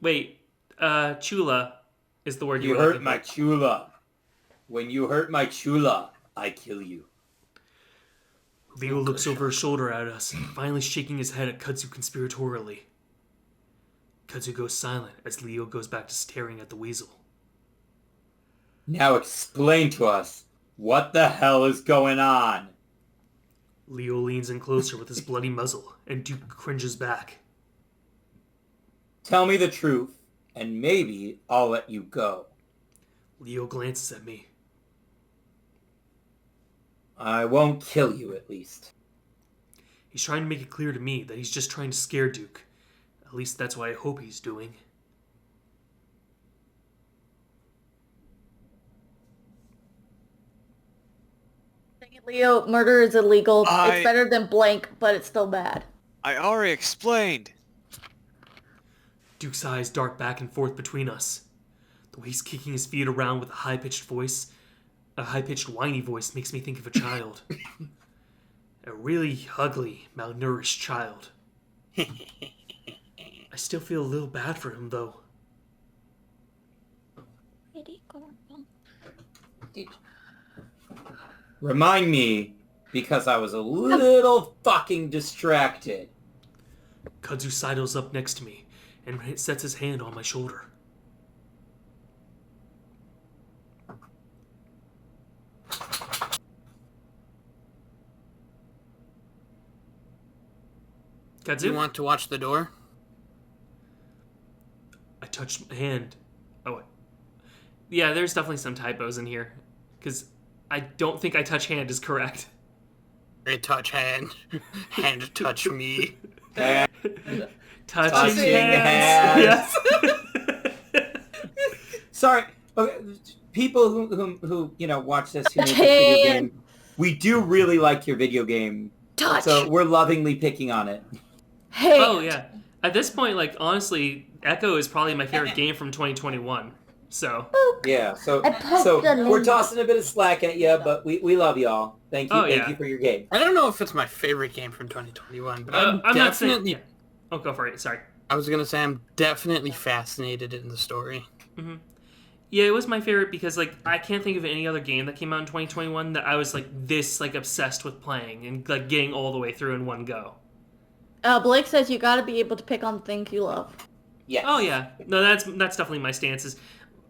Wait, chula is the word you hurt my chula. When you hurt my chula, I kill you. Leo looks over his shoulder at us, finally shaking his head at Kudzu conspiratorially. Kudzu goes silent as Leo goes back to staring at the weasel. Now explain to us, what the hell is going on? Leo leans in closer with his bloody muzzle, and Duke cringes back. Tell me the truth, and maybe I'll let you go. Leo glances at me. I won't kill you, at least. He's trying to make it clear to me that he's just trying to scare Duke. At least that's what I hope he's doing. Leo, murder is illegal. It's better than blank, but it's still bad. I already explained. Duke's eyes dart back and forth between us. The way he's kicking his feet around with a high-pitched whiny voice makes me think of a child. A really ugly, malnourished child. I still feel a little bad for him, though. Remind me, because I was a little fucking distracted. Kudzu sidles up next to me and sets his hand on my shoulder. Kudzu? You want to watch the door? I touched my hand. Oh, yeah, there's definitely some typos in here. Because I don't think I touch hand is correct. touch hand. Hand touch me. Touching hands. Yes. Sorry, okay, people who watch this who make this video game, we do really like your video game. Touch. So we're lovingly picking on it. Hey. Oh yeah. At this point, like honestly, Echo is probably my favorite game from 2021. So yeah, so we're tossing a bit of slack at you, but we love y'all. Thank you, thank you for your game. I don't know if it's my favorite game from 2021, but I'm definitely. not saying, yeah. Oh, go for it. Sorry. I was gonna say I'm definitely fascinated in the story. Mm-hmm. Yeah, it was my favorite because like I can't think of any other game that came out in 2021 that I was like this like obsessed with playing and like getting all the way through in one go. Blake says you got to be able to pick on things you love. Yes. Oh yeah. No, that's definitely my stance.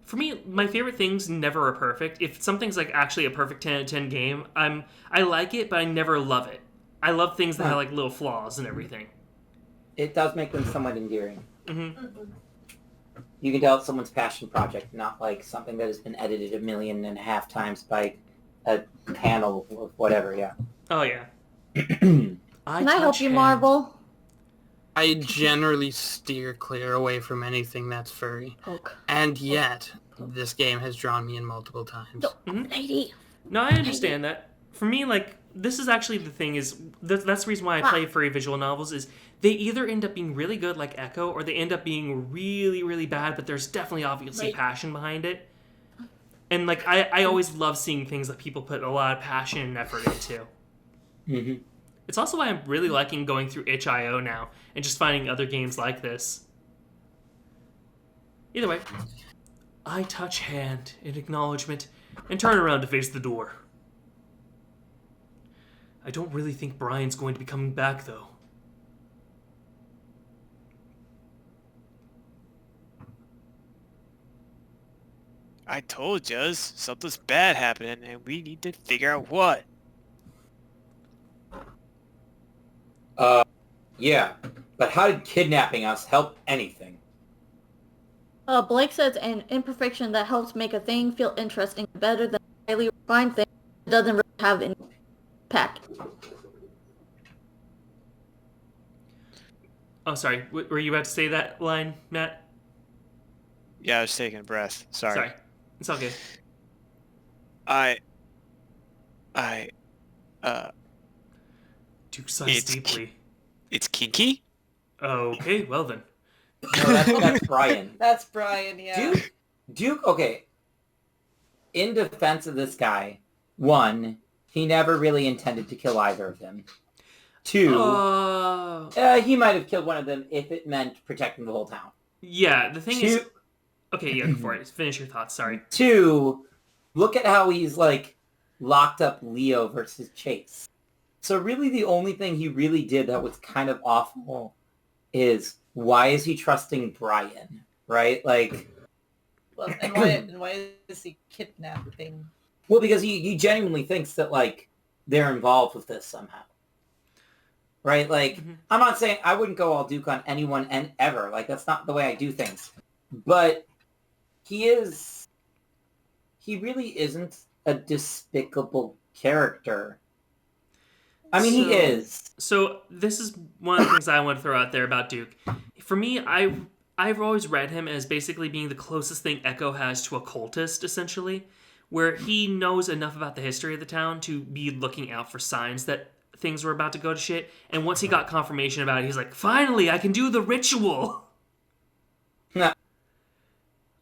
For me, my favorite things never are perfect. If something's like actually a perfect 10 out of 10 game, I like it, but I never love it. I love things that have like little flaws and everything. It does make them somewhat endearing. Mm-hmm. You can tell it's someone's passion project, not like something that has been edited 1.5 million times by a panel of whatever. Yeah. Oh yeah. Can I help you, Marvel? I generally steer clear away from anything that's furry. Okay. And yet, this game has drawn me in multiple times. Lady. No, I understand that. For me, like, this is actually the thing is, that's the reason why I play furry visual novels is they either end up being really good like Echo, or they end up being really, really bad, but there's definitely obviously passion behind it. And, like, I always love seeing things that people put a lot of passion and effort into. Mm-hmm. It's also why I'm really liking going through itch.io now and just finding other games like this. Either way, I touch hand in acknowledgement and turn around to face the door. I don't really think Brian's going to be coming back, though. I told you, something's bad happening, and we need to figure out what. Yeah, but how did kidnapping us help anything? Blake says an imperfection that helps make a thing feel interesting better than a highly refined thing that doesn't really have any impact. Oh, sorry. Were you about to say that line, Matt? Yeah, I was taking a breath. Sorry. It's all good. Duke sighs deeply. It's kinky? Okay, well then. No, that's Brian. That's Brian, yeah. Duke, okay. In defense of this guy, 1, he never really intended to kill either of them. 2, he might have killed one of them if it meant protecting the whole town. Yeah, the thing is... Okay, yeah, before I finish your thoughts, sorry. 2, look at how he's, like, locked up Leo versus Chase. So really the only thing he really did that was kind of awful is why is he trusting Brian, right? Like, well, and why is he kidnapping? Well, because he genuinely thinks that like they're involved with this somehow, right? Like, I'm not saying I wouldn't go all Duke on anyone and ever. Like, that's not the way I do things. But he really isn't a despicable character. I mean, he is. So this is one of the things I want to throw out there about Duke. For me, I've always read him as basically being the closest thing Echo has to a cultist, essentially, where he knows enough about the history of the town to be looking out for signs that things were about to go to shit. And once he got confirmation about it, he's like, finally, I can do the ritual!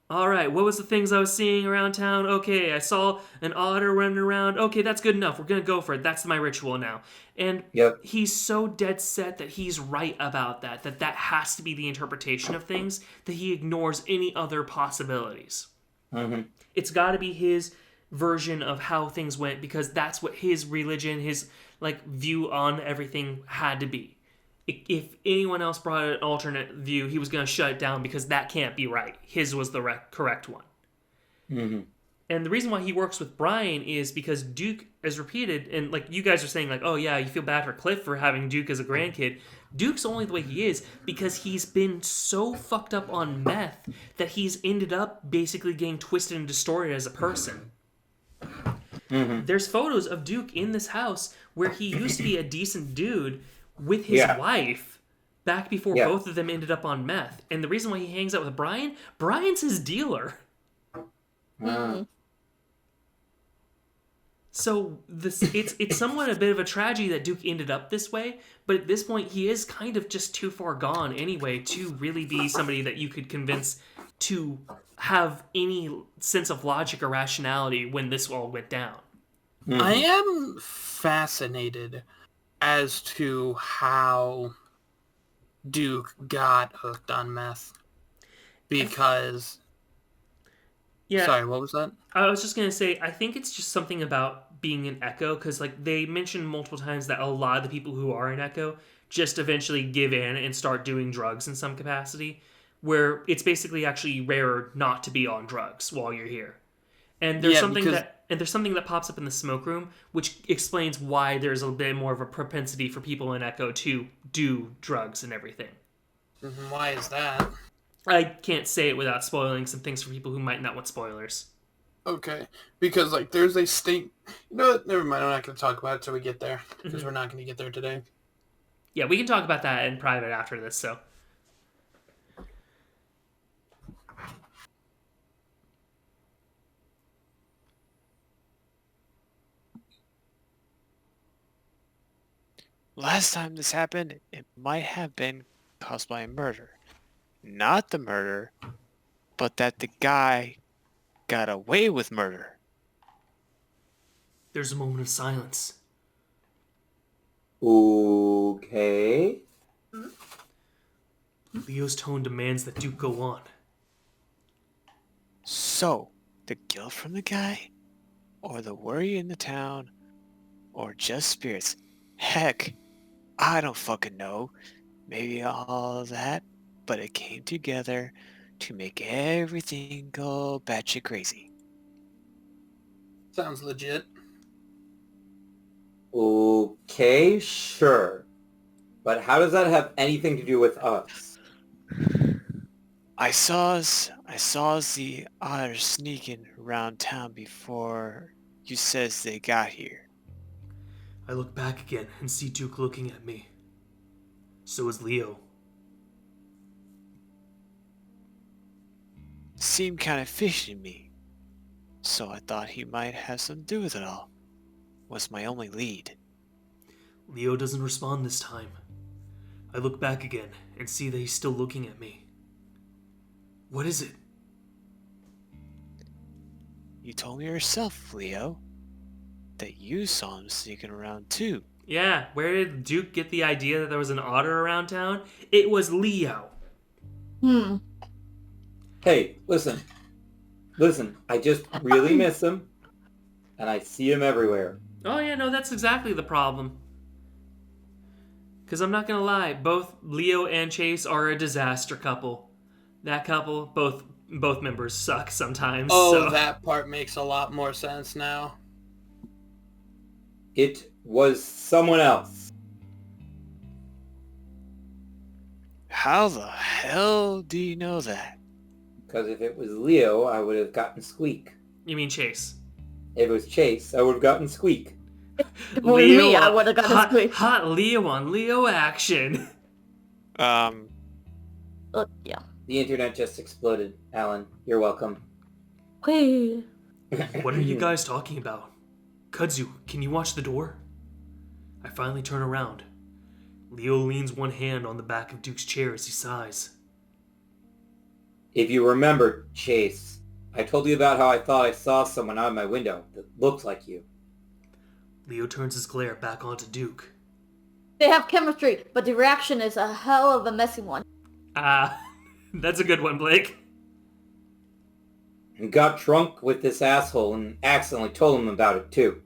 Alright, what was the things I was seeing around town? Okay, I saw an otter running around. Okay, that's good enough. We're gonna go for it. That's my ritual now. And he's so dead set that he's right about that has to be the interpretation of things, that he ignores any other possibilities. Mm-hmm. It's gotta be his version of how things went, because that's what his religion, his like view on everything had to be. If anyone else brought an alternate view, he was going to shut it down because that can't be right. His was the correct one. Mm-hmm. And the reason why he works with Brian is because Duke is repeated, and like you guys are saying, like, oh yeah, you feel bad for Cliff for having Duke as a grandkid. Duke's only the way he is because he's been so fucked up on meth that he's ended up basically getting twisted and distorted as a person. There's photos of Duke in this house where he used to be a decent dude with his wife back before both of them ended up on meth. And the reason why he hangs out with Brian's his dealer. So it's somewhat a bit of a tragedy that Duke ended up this way, but at this point he is kind of just too far gone anyway to really be somebody that you could convince to have any sense of logic or rationality when this all went down. I am fascinated as to how Duke got hooked on meth. Because... Yeah. Sorry, what was that? I was just going to say, I think it's just something about being an Echo, because like they mentioned multiple times that a lot of the people who are in Echo just eventually give in and start doing drugs in some capacity, where it's basically actually rarer not to be on drugs while you're here. And there's something that pops up in the smoke room, which explains why there's a bit more of a propensity for people in Echo to do drugs and everything. Why is that? I can't say it without spoiling some things for people who might not want spoilers. Okay, because like there's a state... You know what? Never mind, I'm not going to talk about it till we get there, because we're not going to get there today. Yeah, we can talk about that in private after this, so... Last time this happened, it might have been caused by a murder. Not the murder, but that the guy got away with murder. There's a moment of silence. Okay. Leo's tone demands that Duke go on. So, the guilt from the guy? Or the worry in the town? Or just spirits? Heck, I don't fucking know. Maybe all of that, but it came together to make everything go batshit crazy. Sounds legit. Okay, sure. But how does that have anything to do with us? I saw the otters sneaking around town before you says they got here. I look back again and see Duke looking at me. So is Leo. Seemed kind of fishy to me, so I thought he might have something to do with it all. Was my only lead. Leo doesn't respond this time. I look back again and see that he's still looking at me. What is it? You told me yourself, Leo, that you saw him sneaking around too. Yeah, where did Duke get the idea that there was an otter around town? It was Leo. Hey, listen, I just really miss him, and I see him everywhere. Oh yeah, no, that's exactly the problem. Because I'm not going to lie, both Leo and Chase are a disaster couple. That couple, both members suck sometimes. Oh, so. That part makes a lot more sense now. It was someone else. How the hell do you know that? Because if it was Leo, I would have gotten Squeak. You mean Chase? If it was Chase, I would have gotten Squeak. If it was me, I would have gotten Squeak. Hot Leo on Leo action. Yeah. The internet just exploded. Alan, you're welcome. Wait. What are you guys talking about? Kudzu, can you watch the door? I finally turn around. Leo leans one hand on the back of Duke's chair as he sighs. If you remember, Chase, I told you about how I thought I saw someone out of my window that looked like you. Leo turns his glare back onto Duke. They have chemistry, but the reaction is a hell of a messy one. That's a good one, Blake. And got drunk with this asshole and accidentally told him about it too.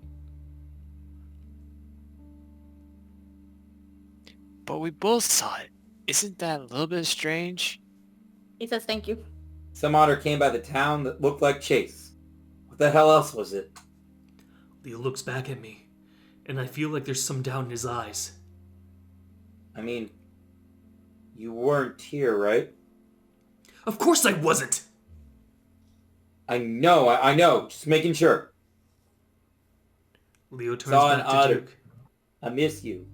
But we both saw it. Isn't that a little bit strange? He says thank you. Some otter came by the town that looked like Chase. What the hell else was it? Leo looks back at me, and I feel like there's some doubt in his eyes. I mean, you weren't here, right? Of course I wasn't! I know, just making sure. Leo turns Saw an back to otter. Duke. I miss you.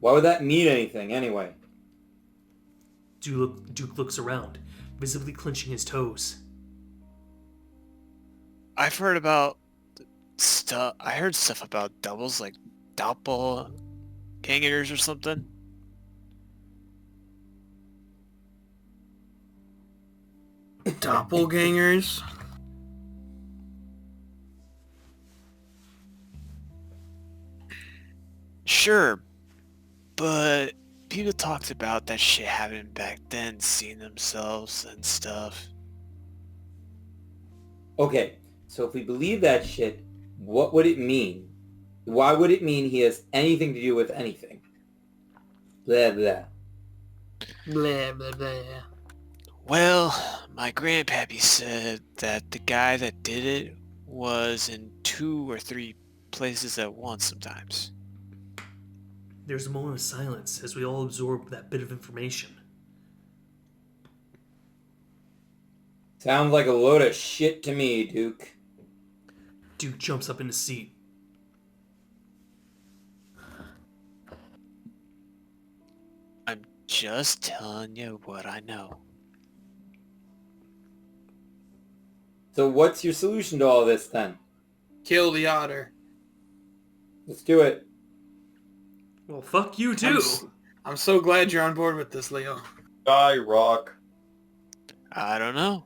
Why would that mean anything, anyway? Duke looks around, visibly clenching his toes. I've heard about stuff. I heard stuff about doubles, like doppelgangers or something. Doppelgangers? Sure, but people talked about that shit happening back then, seeing themselves and stuff. Okay, so if we believe that shit, what would it mean? Why would it mean he has anything to do with anything? Blah, blah. Blah, blah, blah. Well, my grandpappy said that the guy that did it was in 2 or 3 places at once sometimes. There's a moment of silence as we all absorb that bit of information. Sounds like a load of shit to me, Duke. Duke jumps up in his seat. I'm just telling you what I know. So what's your solution to all this, then? Kill the otter. Let's do it. Well, fuck you too. I'm so glad you're on board with this, Leo. Die, Rock. I don't know.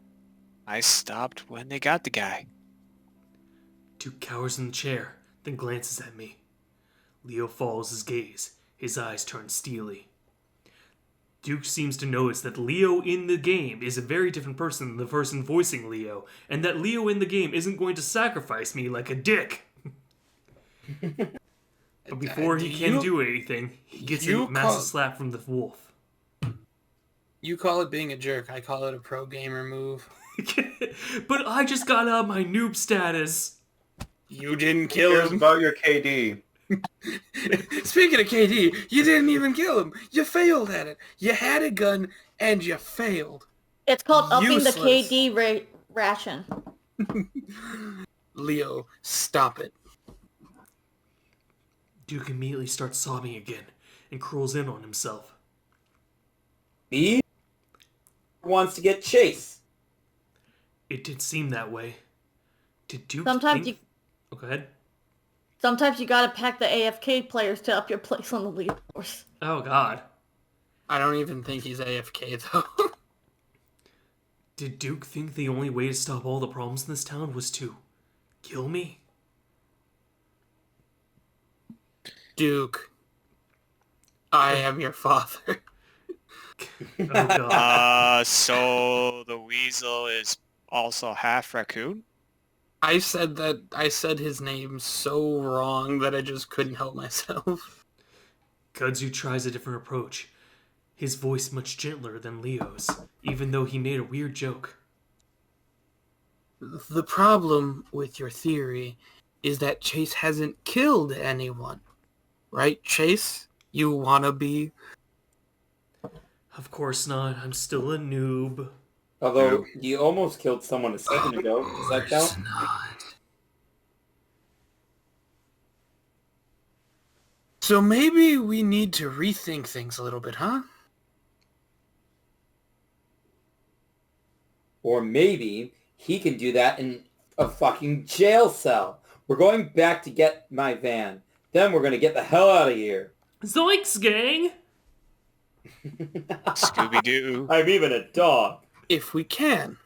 I stopped when they got the guy. Duke cowers in the chair, then glances at me. Leo follows his gaze. His eyes turn steely. Duke seems to notice that Leo in the game is a very different person than the person voicing Leo, and that Leo in the game isn't going to sacrifice me like a dick. But before he can do anything, he gets a massive slap from the wolf. You call it being a jerk. I call it a pro gamer move. But I just got out of my noob status. You didn't kill him. About your KD. Speaking of KD, you didn't even kill him. You failed at it. You had a gun and you failed. It's called Useless. upping the KD ration. Leo, stop it. Duke immediately starts sobbing again and curls in on himself. He wants to get Chase. It did seem that way. Did Duke Sometimes think... Oh, go ahead. Sometimes you gotta pack the AFK players to up your place on the leaderboards. Oh, God. I don't even think he's AFK, though. Did Duke think the only way to stop all the problems in this town was to kill me? Duke, I am your father. Oh, God. So the weasel is also half raccoon? I said his name so wrong that I just couldn't help myself. Kudzu tries a different approach, his voice much gentler than Leo's, even though he made a weird joke. The problem with your theory is that Chase hasn't killed anyone. Right, Chase? You wanna be? Of course not. I'm still a noob. Although, you almost killed someone a second ago. Does that count? Not. So maybe we need to rethink things a little bit, huh? Or maybe he can do that in a fucking jail cell. We're going back to get my van. Then we're going to get the hell out of here. Zoinks, gang! Scooby-Doo. I'm even a dog. If we can.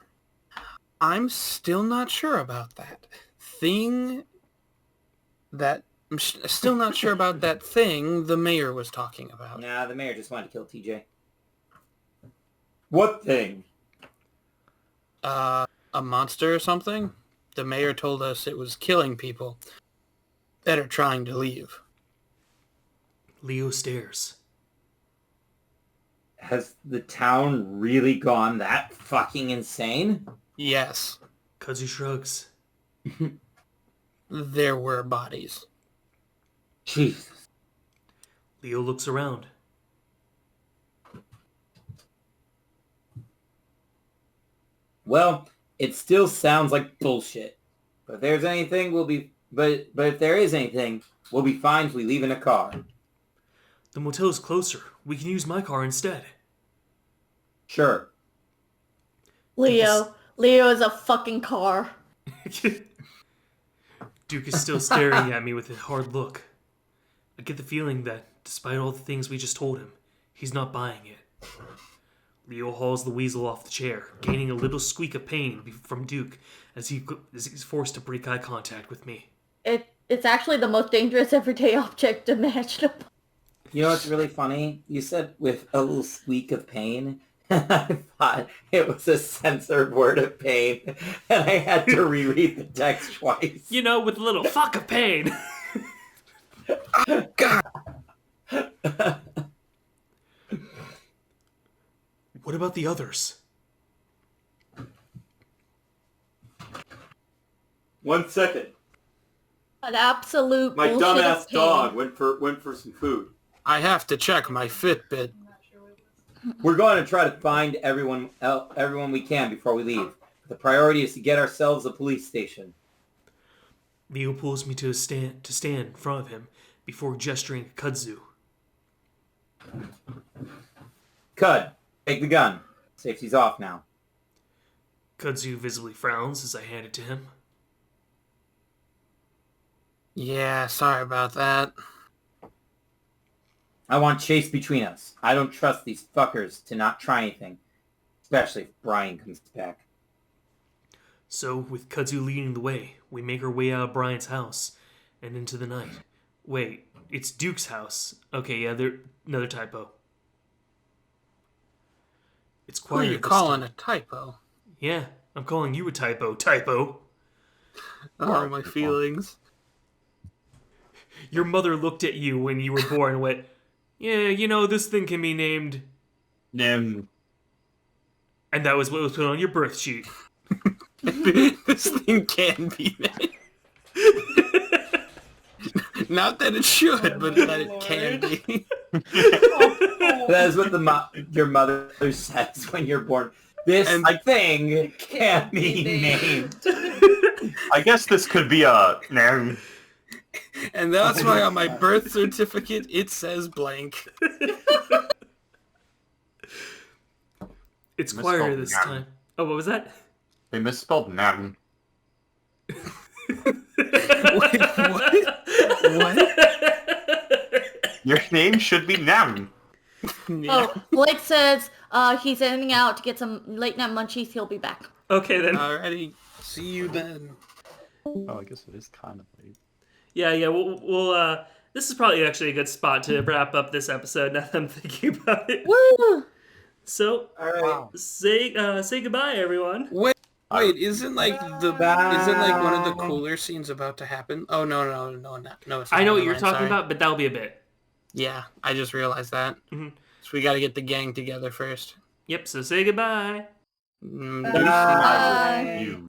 I'm still not sure about that thing still not sure about that thing the mayor was talking about. Nah, the mayor just wanted to kill TJ. What thing? A monster or something? The mayor told us it was killing people that are trying to leave. Leo stares. Has the town really gone that fucking insane? Yes. Kudzu shrugs. There were bodies. Jesus. Leo looks around. Well, it still sounds like bullshit. But if there's anything, But if there is anything, we'll be fine if we leave in a car. The motel's closer. We can use my car instead. Sure. Leo is a fucking car. Duke is still staring at me with a hard look. I get the feeling that, despite all the things we just told him, he's not buying it. Leo hauls the weasel off the chair, gaining a little squeak of pain from Duke as he's forced to break eye contact with me. It's actually the most dangerous everyday object imaginable. You know what's really funny? You said with a little squeak of pain, and I thought it was a censored word of pain, and I had to reread the text twice. You know, with a little fuck of pain. Oh, God. What about the others? 1 second. An absolute My bullshit dumbass of pain. dog went for some food. I have to check my Fitbit. We're going to try to find everyone we can before we leave. The priority is to get ourselves a police station. Leo pulls me to stand in front of him before gesturing at Kudzu. Cud, take the gun. Safety's off now. Kudzu visibly frowns as I hand it to him. Yeah, sorry about that. I want chase between us. I don't trust these fuckers to not try anything. Especially if Brian comes back. So, with Kudzu leading the way, we make our way out of Brian's house and into the night. Wait, it's Duke's house. Okay, yeah, another typo. It's Who are quiet. you calling a typo? Yeah, I'm calling you a typo. Oh, my feelings. Your mother looked at you when you were born and went, yeah, you know, this thing can be named... Nem. And that was what was put on your birth sheet. This thing can be named. Not that it should, but that it can be. That is what your mother says when you're born. This thing can't be named. I guess this could be a nem. And that's why on my birth certificate it says blank. It's quieter this time. Oh, what was that? They misspelled nem. Wait, what? Your name should be nem. Yeah. Oh, Blake says he's heading out to get some late night munchies. He'll be back. Okay, then. Alrighty, see you then. Oh, I guess it is kind of late. Yeah, we'll this is probably actually a good spot to wrap up this episode now that I'm thinking about it. Woo! So, say goodbye, everyone. Wait, isn't like one of the cooler scenes about to happen? Oh no, it's not. I know what you're talking about, but that'll be a bit. Yeah, I just realized that. Mm-hmm. So we got to get the gang together first. Yep. So say goodbye. Bye. You.